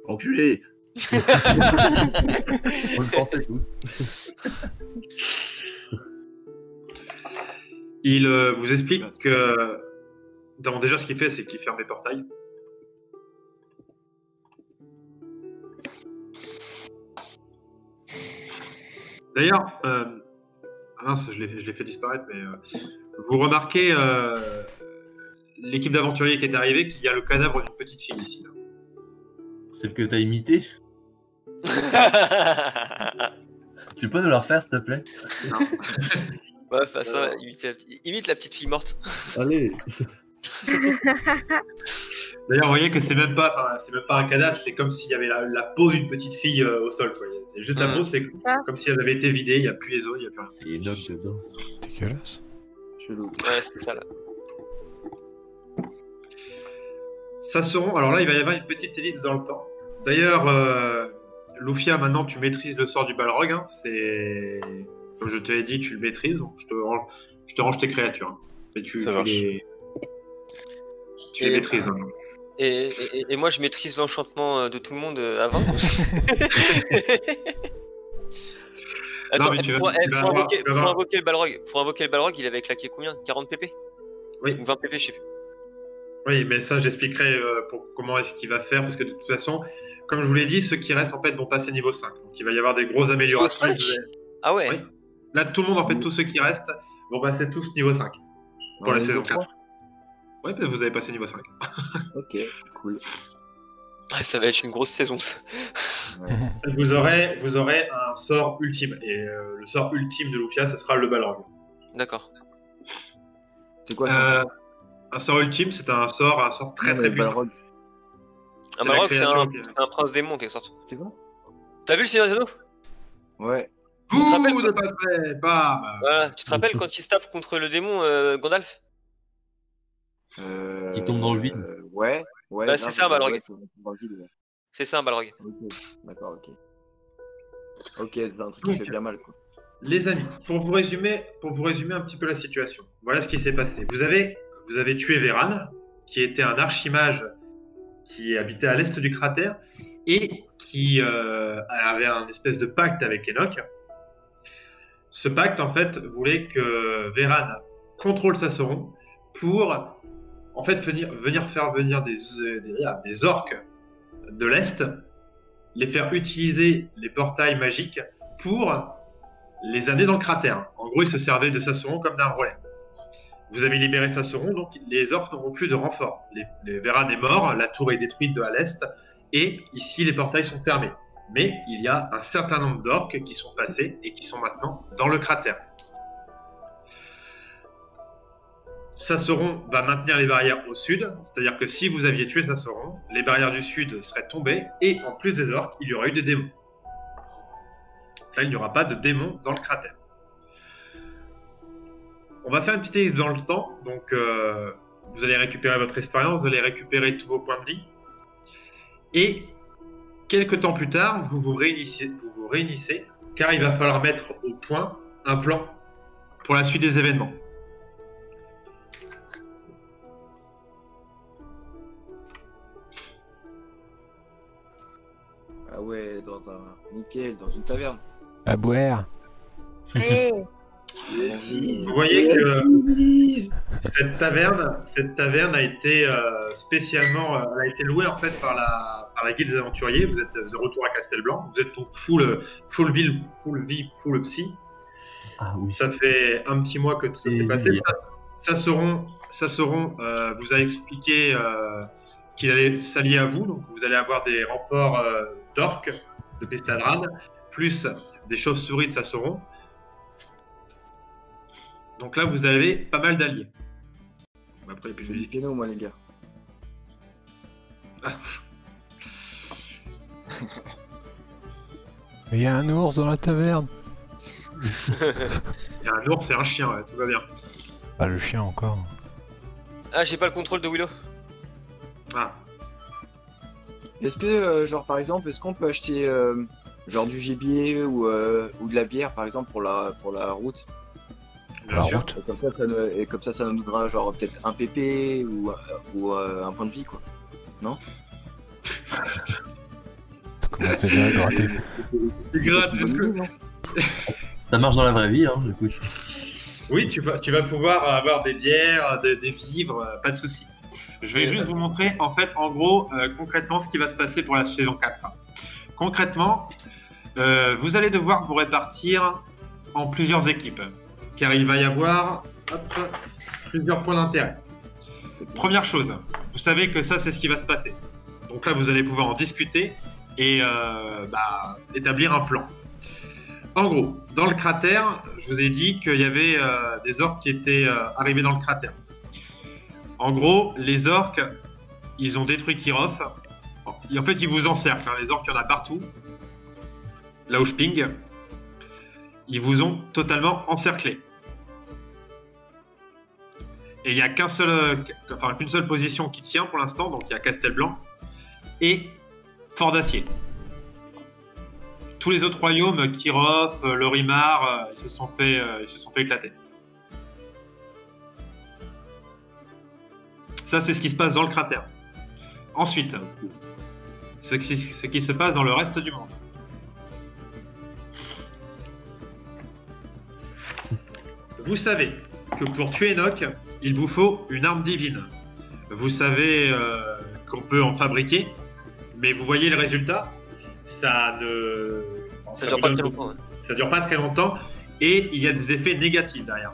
Enculé. On le pensait tous. Il vous explique que déjà ce qu'il fait, c'est qu'il ferme les portails. D'ailleurs, non, ça, je l'ai fait disparaître, mais vous remarquez l'équipe d'aventuriers qui est arrivée, qu'il y a le cadavre d'une petite fille ici. Là. Celle que t'as imitée. Tu peux nous la refaire, s'il te plaît? Non. Ouais, fais ça, imite la petite fille morte. Allez. D'ailleurs, vous voyez que c'est même pas un cadavre, c'est comme s'il y avait la peau d'une petite fille au sol. Quoi. C'est juste la peau, c'est comme si elle avait été vidée, il n'y a plus les os, il n'y a plus rien. Il y a une note dedans. Dégueulasse. Chelou. Ouais, c'est ça là. Sasseron, alors là, il va y avoir une petite ellipse dans le temps. D'ailleurs, Lufia, maintenant, tu maîtrises le sort du Balrog. Hein, c'est... Comme je te l'ai dit, tu le maîtrises, donc je te range tes créatures. Hein. Mais tu les maîtrises. Hein. Et moi, je maîtrise l'enchantement de tout le monde avant. Attends, pour invoquer le Balrog, il avait claqué combien? 40 PP? Oui. Ou 20 PP, je sais plus. Oui, mais ça, j'expliquerai comment est-ce qu'il va faire, parce que de toute façon, comme je vous l'ai dit, ceux qui restent, en fait, vont passer niveau 5. Donc, il va y avoir des grosses améliorations. Ah ouais. Oui. Là, tout le monde, en fait, tous ceux qui restent, vont passer tous niveau 5 pour la saison 4. Oui, vous avez passé niveau 5. Ok, cool. Ça va être une grosse saison, ça. Ouais. Vous aurez un sort ultime. Et le sort ultime de Lufia, ce sera le Balrog. D'accord. C'est quoi ça? Un sort ultime, c'est un sort très très puissant. Balrog. Un C'est la Balrog, c'est créature un, qui- c'est un prince démon, en quelque sorte. C'est quoi? T'as vu le Seigneur des Anneaux? Ouais. Tu te rappelles Ouh, de passerait, bam. Voilà, tu te rappelles quand il se tape contre le démon Gandalf? Qui tombe dans le vide. Ouais. Ouais. Bah, c'est ça, Balrog. Ouais, qui tombe dans le vide, ouais. C'est ça un Balrog. Ok. D'accord, ok. Ok, c'est un truc qui fait bien mal, quoi. Les amis, pour vous résumer un petit peu la situation, voilà ce qui s'est passé. Vous avez tué Véran, qui était un archimage qui habitait à l'est du cratère et qui avait un espèce de pacte avec Enoch. Ce pacte, en fait, voulait que Véran contrôle Sassoron pour, en fait, venir faire venir des orques de l'Est, les faire utiliser les portails magiques pour les amener dans le cratère. En gros, ils se servaient de Sassoron comme d'un relais. Vous avez libéré Sassoron, donc les orques n'auront plus de renfort. Les Véran est mort, la tour est détruite de à l'Est, et ici, les portails sont fermés. Mais il y a un certain nombre d'orques qui sont passés et qui sont maintenant dans le cratère. Sassoron va maintenir les barrières au sud, c'est-à-dire que si vous aviez tué Sassoron, les barrières du sud seraient tombées, et en plus des orques, il y aurait eu des démons. Là, il n'y aura pas de démons dans le cratère. On va faire une petite ellipse dans le temps, donc vous allez récupérer votre expérience, vous allez récupérer tous vos points de vie, et quelques temps plus tard, vous vous réunissez, car il va falloir mettre au point un plan pour la suite des événements. Ah ouais, nickel, dans une taverne. À boire. Hey. Vous voyez que cette taverne a été spécialement, elle a été louée en fait par la guilde des aventuriers. Vous êtes de retour à Castelblanc. Vous êtes donc full psy. Ah oui. Ça fait un petit mois que tout ça s'est passé. Sassoron vous a expliqué qu'il allait s'allier à vous. Donc vous allez avoir des renforts d'orques, de Pestadrad, plus des chauves-souris de Sassoron. Donc là, vous avez pas mal d'alliés. Après, Je fais du piano, moi, les gars. Il y a un ours dans la taverne. Il y a un ours et un chien, ouais, tout va bien. Ah, le chien encore. Ah, j'ai pas le contrôle de Willow. Ah, Est-ce que, genre, par exemple, est-ce qu'on peut acheter genre du gibier ou de la bière, par exemple, pour la route? bien La sûr. route. Et comme ça nous donnera genre peut-être un PP ou un point de vie, quoi. Non? Ça commence déjà à gratter. C'est grave, est-ce que- Ça marche dans la vraie vie, hein, du coup. Oui, tu vas pouvoir avoir des bières, des vivres, pas de souci. Je vais juste vous montrer, en fait, en gros, concrètement, ce qui va se passer pour la saison 4. Concrètement, vous allez devoir vous répartir en plusieurs équipes, car il va y avoir plusieurs points d'intérêt. Première chose, vous savez que ça, c'est ce qui va se passer. Donc là, vous allez pouvoir en discuter et établir un plan. En gros, dans le cratère, je vous ai dit qu'il y avait des orques qui étaient arrivés dans le cratère. En gros, les orques, ils ont détruit Kirov. Et en fait, ils vous encerclent. Hein. Les orques, il y en a partout. Là où je ping, ils vous ont totalement encerclé. Et il n'y a qu'une seule position qui tient pour l'instant. Donc, il y a Castelblanc et Fort d'Acier. Tous les autres royaumes, Kirov, Lorimar, ils se sont fait éclater. Ça, c'est ce qui se passe dans le cratère. Ensuite, ce qui se passe dans le reste du monde. Vous savez que pour tuer Enoch, il vous faut une arme divine. Vous savez qu'on peut en fabriquer, mais vous voyez le résultat, ça Ça dure pas très longtemps. Ouais. Ça dure pas très longtemps et il y a des effets négatifs derrière.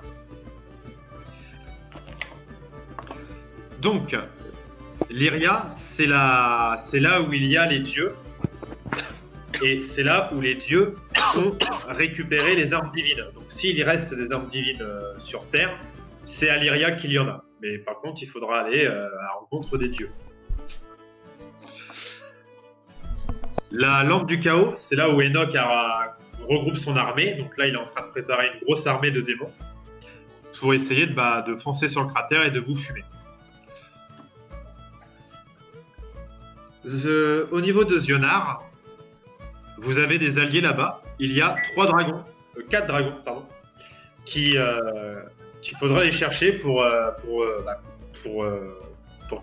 Donc, l'Iria, c'est là où il y a les dieux. Et c'est là où les dieux ont récupéré les armes divines. Donc, s'il y reste des armes divines sur Terre, c'est à Lyria qu'il y en a. Mais par contre, il faudra aller à la rencontre des dieux. La lampe du chaos, c'est là où Enoch regroupe son armée. Donc là, il est en train de préparer une grosse armée de démons pour essayer de foncer sur le cratère et de vous fumer. Au niveau de Zionar, vous avez des alliés là-bas. Il y a 4 dragons, pardon, qu'il faudra aller chercher pour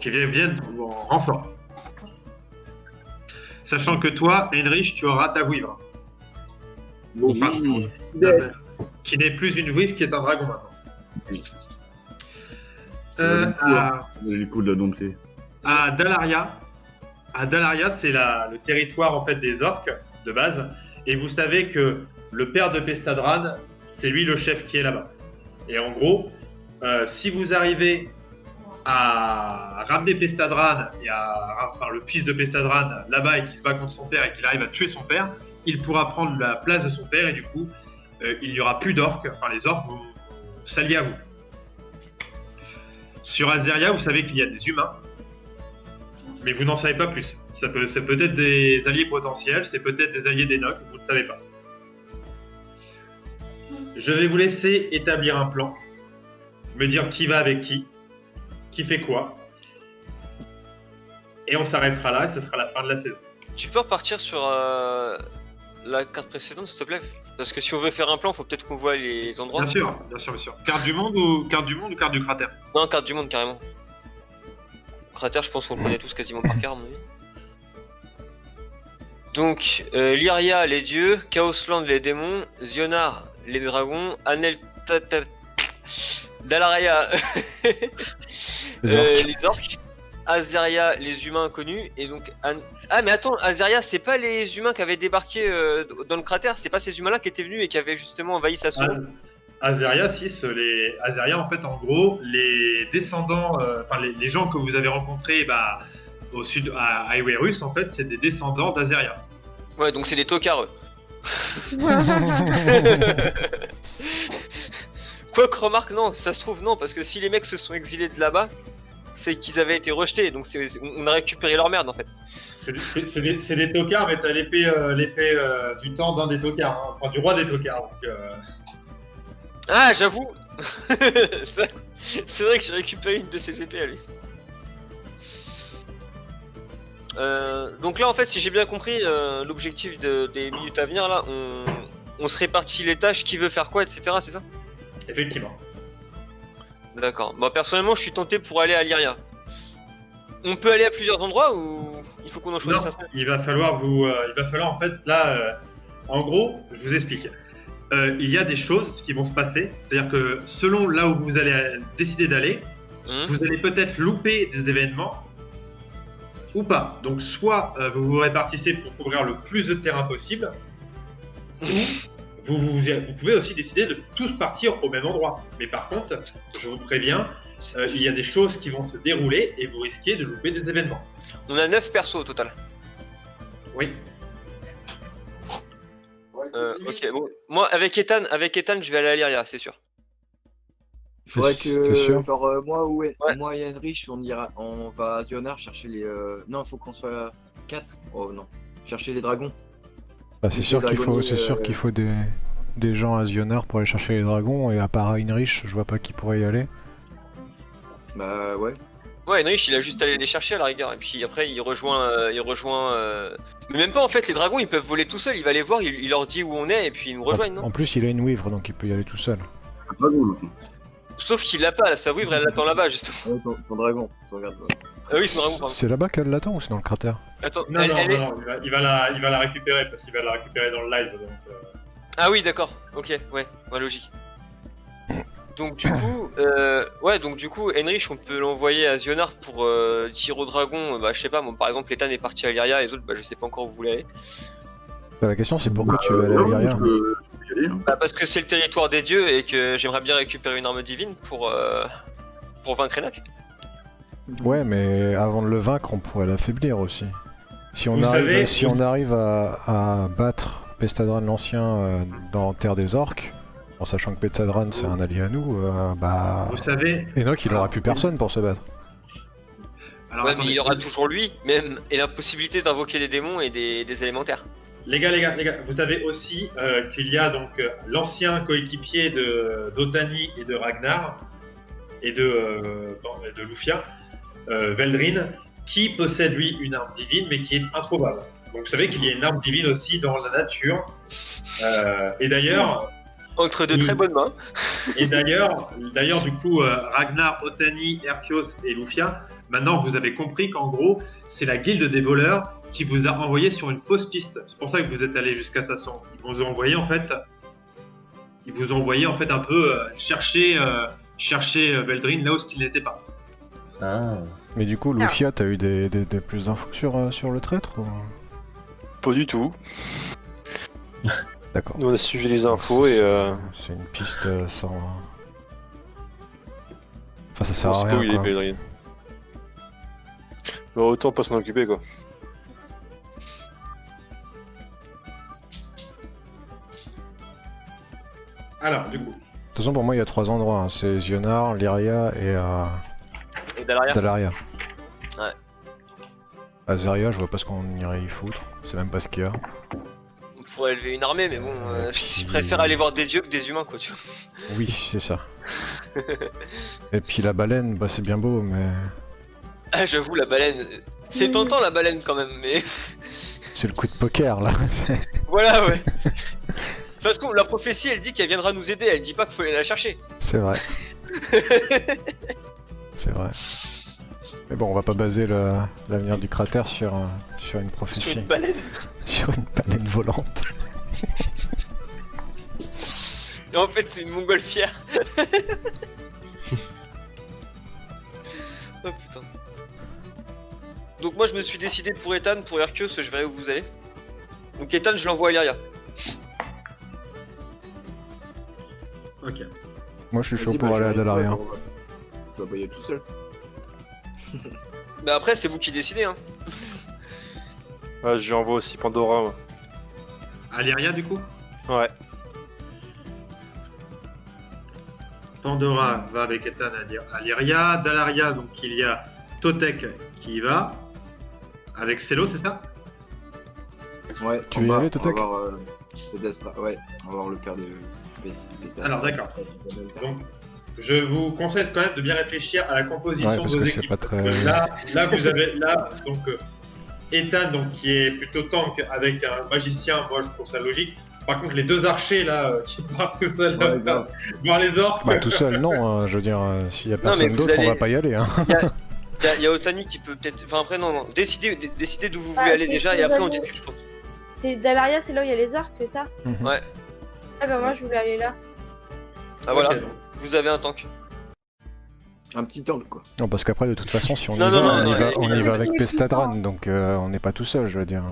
qu'ils viennent en renfort. Sachant que toi, Heinrich, tu auras ta vouivre. Enfin, qui n'est plus une vouivre, qui est un dragon maintenant. Les coups de la dompter. À Dalaria, c'est le territoire en fait des orques de base. Et vous savez que le père de Pestadran, c'est lui le chef qui est là-bas. Et en gros, si vous arrivez à ramener Pestadran le fils de Pestadran là-bas et qui se bat contre son père et qu'il arrive à tuer son père, il pourra prendre la place de son père et du coup, il n'y aura plus d'orques. Enfin, les orques vont s'allier à vous. Sur Azeria, vous savez qu'il y a des humains, mais vous n'en savez pas plus. C'est peut-être des alliés potentiels, c'est peut-être des alliés d'Enoch, vous ne savez pas. Je vais vous laisser établir un plan, me dire qui va avec qui fait quoi, et on s'arrêtera là et ce sera la fin de la saison. Tu peux repartir sur la carte précédente, s'il te plaît? Parce que si on veut faire un plan, faut peut-être qu'on voit les endroits. Bien sûr. Carte du monde ou carte du cratère? Non, carte du monde carrément. Cratère, je pense qu'on le connaît tous quasiment par cœur, à mon avis. Donc, Lyria, les dieux, Chaosland, les démons, Zionar, les dragons, Dalaria, les orques, Azeria, les humains inconnus, et donc... Ah mais attends, Azeria, c'est pas les humains qui avaient débarqué dans le cratère, c'est pas ces humains-là qui étaient venus et qui avaient justement envahi sa zone. Azeria, Azeria, en fait, en gros, les descendants, les gens que vous avez rencontrés au sud, à Iwerus, en fait, c'est des descendants d'Azeria. Ouais, donc c'est des tocards, eux. Quoique, remarque, non, ça se trouve, non, parce que si les mecs se sont exilés de là-bas, c'est qu'ils avaient été rejetés, donc on a récupéré leur merde, en fait. C'est des tocards, mais t'as l'épée du temps d'un des tocards, hein, enfin du roi des tocards. Donc, Ah, j'avoue. C'est vrai que j'ai récupéré une de ses épées à lui. Donc là, en fait, si j'ai bien compris, l'objectif des minutes à venir, là, on se répartit les tâches, qui veut faire quoi, etc. C'est ça? Effectivement. D'accord. Bah, personnellement, je suis tenté pour aller à Lyria. On peut aller à plusieurs endroits ou il faut qu'on en choisisse un seul? Il va falloir en fait, là, en gros, je vous explique. Il y a des choses qui vont se passer, c'est-à-dire que selon là où vous allez décider d'aller, vous allez peut-être louper des événements ou pas. Donc soit vous vous répartissez pour couvrir le plus de terrain possible, ou vous pouvez aussi décider de tous partir au même endroit. Mais par contre, je vous préviens, il y a des choses qui vont se dérouler et vous risquez de louper des événements. On a 9 persos au total. Oui. Ok, bon. Moi, avec Ethan, je vais aller à Lyria, c'est sûr. Il faudrait que, sûr genre, moi et Heinrich, on va à Zionar chercher les... Non, il faut qu'on soit 4. Oh non, chercher les dragons. Bah, c'est sûr qu'il faut des gens à Zionar pour aller chercher les dragons, et à part Heinrich, je vois pas qui pourrait y aller. Bah ouais. Ouais, Heinrich, il a juste à aller les chercher à la rigueur, et puis après il rejoint... Mais même pas en fait, les dragons ils peuvent voler tout seuls, il va les voir, il leur dit où on est, et puis ils nous rejoignent, non? En plus, il a une wivre, donc il peut y aller tout seul. Sauf qu'il l'a pas, sa wivre elle l'attend là-bas justement. Ouais, ton dragon, regarde. Ah oui, son dragon, pardon. C'est là-bas qu'elle l'attend ou c'est dans le cratère? Attends, Non, il va la récupérer parce qu'il va la récupérer dans le live. Donc, Ah oui, d'accord, ok, ouais, logique. Donc du coup, Heinrich, on peut l'envoyer à Zionar pour dire au dragon, je sais pas, moi par exemple, Ethan est parti à Lyria, les autres, je sais pas encore où vous voulez aller. Bah, la question c'est pourquoi tu veux aller à Lyria? Je peux y aller, hein. Parce que c'est le territoire des dieux et que j'aimerais bien récupérer une arme divine pour vaincre Enoch. Ouais, mais avant de le vaincre, on pourrait l'affaiblir aussi. Si on arrive à battre Pestadran l'Ancien dans Terre des Orques, En sachant que Petsadran c'est un allié à nous, bah... Vous savez... Enoch il aura plus personne pour se battre. Alors, Ouais, attendez, mais il y aura toujours lui, même, et la possibilité d'invoquer des démons et des élémentaires. les gars, vous savez aussi qu'il y a donc l'ancien coéquipier d'Otani et de Ragnar et de Lufia, Veldrin, qui possède lui une arme divine mais qui est introuvable. Donc vous savez qu'il y a une arme divine aussi dans la nature. Et d'ailleurs... Entre de très bonnes mains. Et d'ailleurs, du coup, Ragnar, Otani, Erkios et Lufia, maintenant vous avez compris qu'en gros, c'est la guilde des voleurs qui vous a envoyé sur une fausse piste. C'est pour ça que vous êtes allé jusqu'à Sasson. Ils vous ont envoyé en fait un peu chercher Veldrin là où ce qu'il n'était pas. Ah. Mais du coup, Lufia, t'as eu des plus d'infos sur le traître ou... Pas du tout. D'accord. Nous on a suivi les infos et C'est une piste sans... Enfin ça sert on à sait pas où il rien est, quoi. Veldrin. Bah, autant pas s'en occuper quoi. Alors, du coup, De toute façon pour moi il y a 3 endroits, hein. C'est Zionar, Lyria et Et Dalaria. Dalaria. Ouais. Azeria je vois pas ce qu'on irait y foutre, c'est même pas ce qu'il y a. On pourrait élever une armée, mais bon, puis- je préfère aller voir des dieux que des humains, quoi, tu vois. Oui c'est ça. Et puis la baleine, bah c'est bien beau mais... Ah, j'avoue, la baleine. C'est tentant la baleine quand même, mais. C'est le coup de poker là. Voilà, ouais. De toute façon, la prophétie elle dit qu'elle viendra nous aider, elle dit pas qu'il faut aller la chercher. C'est vrai. C'est vrai. Mais bon, on va pas baser l'avenir du cratère sur une Sur prophétie. une baleine. Sur une baleine volante. Et en fait, c'est une montgolfière. Oh putain. Donc, moi je me suis décidé pour Ethan, pour Hercule, je verrai où vous allez. Donc, Ethan, je l'envoie à Lyria. ok. Moi je suis chaud Vas-y, pour bah, aller à je vais Dalaria. avec toi, Tu vas pas y aller tout seul. Mais après, c'est vous qui décidez, hein. Ouais, je lui envoie aussi Pandora. Moi. Alyria, du coup Ouais. Pandora va avec Ethan à Lyria. Dalaria, donc il y a Totek qui y va. Avec Celo, c'est ça? Ouais, Tu en veux y bas, aller, on va Totek voir, Pedestra. Ouais, on va voir le père de Pedestra. Alors, d'accord. Donc, je vous conseille quand même de bien réfléchir à la composition Ouais, de parce vos que c'est équipes. pas très... Là, vous avez donc Ethan donc qui est plutôt tank avec un magicien. Moi, je trouve ça logique. Par contre, les deux archers là qui partent tout seuls Ouais, grave. voir les orques. Bah tout seul non, hein, je veux dire, s'il y a mais personne vous d'autre allez- on va pas y aller hein. Il y a Otani qui peut peut-être. Enfin, après, non. Décidez d'où vous voulez Ah, aller c'est déjà, ce et que après, on j'avais- discute, je pense. C'est Dalaria, c'est là où il y a les orques, c'est ça? Ouais. Ah bah moi je voulais aller là. Ah, voilà. Ok, donc. Vous avez un tank. Un petit tank quoi. Non parce qu'après de toute façon si on Non, y non, va, non, non, on y non, va avec Pestadran, donc on n'est pas tout seul je veux dire.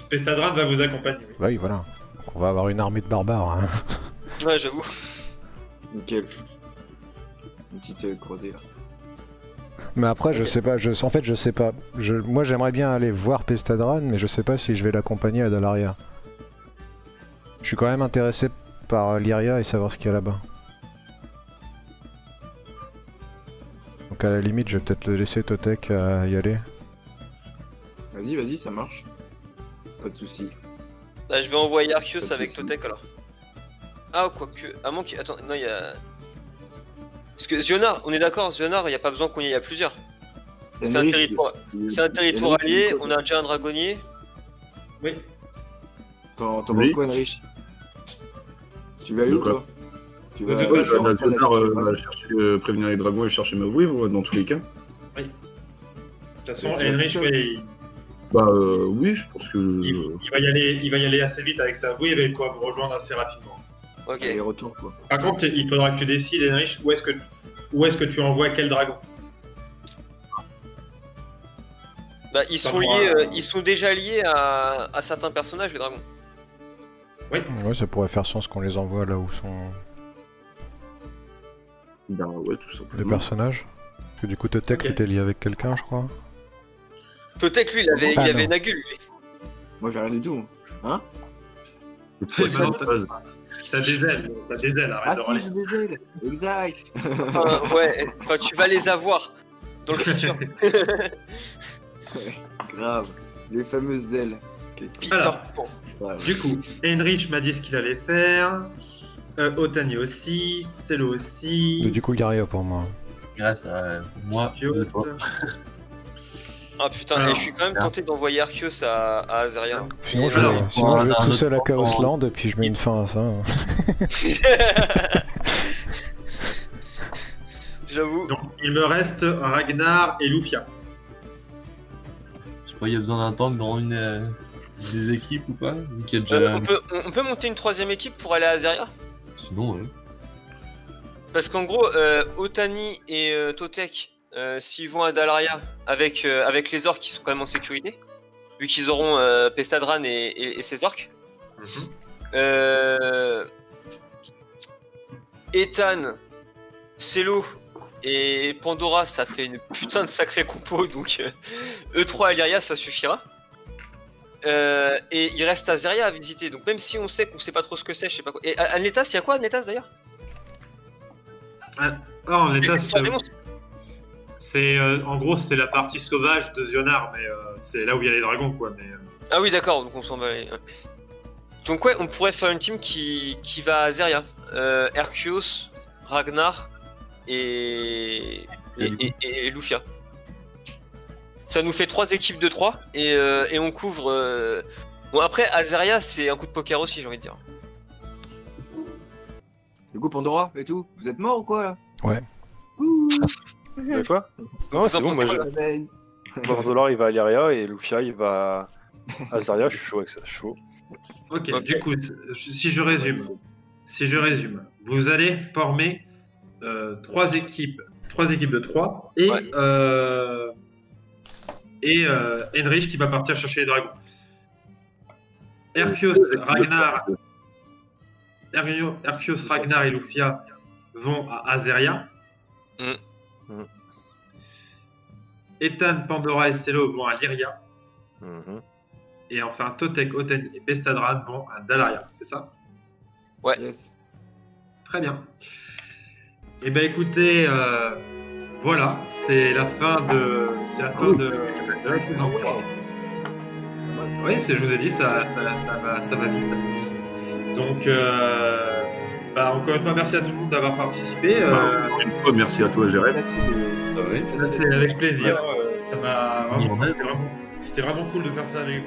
Pestadran va vous accompagner. Oui. Bah oui voilà. Donc on va avoir une armée de barbares. Hein. Ouais, j'avoue. Nickel. Une petite croisée là. Mais après je Ok. sais pas, en fait je sais pas. Moi j'aimerais bien aller voir Pestadran mais je sais pas si je vais l'accompagner à Dalaria. Je suis quand même intéressé par Lyria et savoir ce qu'il y a là-bas. Donc à la limite je vais peut-être le laisser Totek y aller. Vas-y, ça marche. Pas de soucis. Bah, je vais envoyer Pas Arceus de avec soucis. Totek alors. Ah, quoique. À moins qu'il. Attends, non, il y a. Parce que Zionar, on est d'accord, Zionar, il n'y a pas besoin qu'on y aille à plusieurs. C'est un territoire, c'est un territoire allié, on a déjà un dragonnier. Oui. T'en Oui. penses quoi, Enrich? Tu vas aller De où quoi toi? Tu vas Ouais, Ouais, je vais bah, Zionar, chercher, prévenir les dragons et chercher mes vivres dans tous les cas. De toute façon, Tu vas Henrich, tout seul. Bah oui, je pense que... il va y aller assez vite avec sa bouée, il va pouvoir vous rejoindre assez rapidement. Ok. les retours quoi. Par contre, il faudra que tu décides, Henrich, où est-ce que tu envoies quel dragon. Bah, ils Ça sont pourra- liés, ils sont déjà liés à certains personnages, les dragons. Oui. Ouais ça pourrait faire sens qu'on les envoie là où sont Bah ouais, tout les simplement. personnages. Parce que du coup Totek Ok. était lié avec quelqu'un je crois. Totek, lui, il Ah, avait non. Nagul. Lui. Moi j'ai rien du tout. Hein? Maintenant, t'as des ailes, arrête Ah de si, râler. j'ai des ailes. Exact. Enfin, ouais, enfin, tu vas les avoir dans le futur. Grave. Les fameuses ailes. Ok. Peter Alors. Pan. Voilà. Du coup, Heinrich m'a dit ce qu'il allait faire. Otani aussi, Celo aussi. Et du coup, Garia pour moi. Grâce à moi, Piotr. de toi. Ah putain, Alors, et je suis quand même tenté d'envoyer Arceus à Azaria. Sinon, Et, je, alors, sinon, je vais on a tout un seul à autre Chaos temps. Land et puis je mets une fin à ça. J'avoue. Donc, il me reste Ragnar et Lufia. Je sais pas, il y a besoin d'un tank dans une des équipes ou pas? Vu qu'il y a déjà... On peut monter une troisième équipe pour aller à Azaria? Sinon, ouais. Parce qu'en gros, Otani et Totek, s'ils vont à Dalaria avec les orques qui sont quand même en sécurité, vu qu'ils auront Pestadran et ses orques, Ethan, Celo et Pandora, ça fait une putain de sacrée compo, donc E3 Alyria, ça suffira. Et il reste Azaria à visiter, donc même si on sait qu'on sait pas trop ce que c'est, je sais pas quoi. Et Anetas, il y a quoi Anetas d'ailleurs? En Il y a l'état, que trois démons. c'est en gros c'est la partie sauvage de Zionar, mais c'est là où il y a les dragons quoi. Mais Ah oui, d'accord, donc on s'en va. Ouais. Donc ouais, on pourrait faire une team qui va à Azaria. Arceus, Ragnar et Lufia. Ça nous fait 3 équipes de 3 et on couvre. Bon après Azaria c'est un coup de poker aussi, j'ai envie de dire. Du coup, Pandora et tout, vous êtes mort ou quoi là? Ouais. De quoi? Non, Vous c'est en bon, pensez moi, quoi, Bordelard il va à Lyria et Lufia il va à Zarya, je suis chaud avec ça, je suis chaud. ok, Ok. du coup, si je résume, vous allez former 3 équipes de 3 et Ouais. Heinrich qui va partir chercher les dragons. Arceus, Ragnar et Lufia vont à Azaria. Mm. Ethan, Pandora et Celo vont à Lyria. Mhm. Et enfin, Totek, Otani et Pestadran vont à Dalaria, c'est ça? Yes. Très bien. Et ben écoutez, voilà, c'est la fin de la saison 3. Oui, je vous ai dit, ça va vite. Donc, encore une fois, merci à tout le monde d'avoir participé. Une fois, merci à toi, Jérém. C'est avec plaisir. Ça m'a Ouais. vraiment, c'était vraiment cool de faire ça avec vous.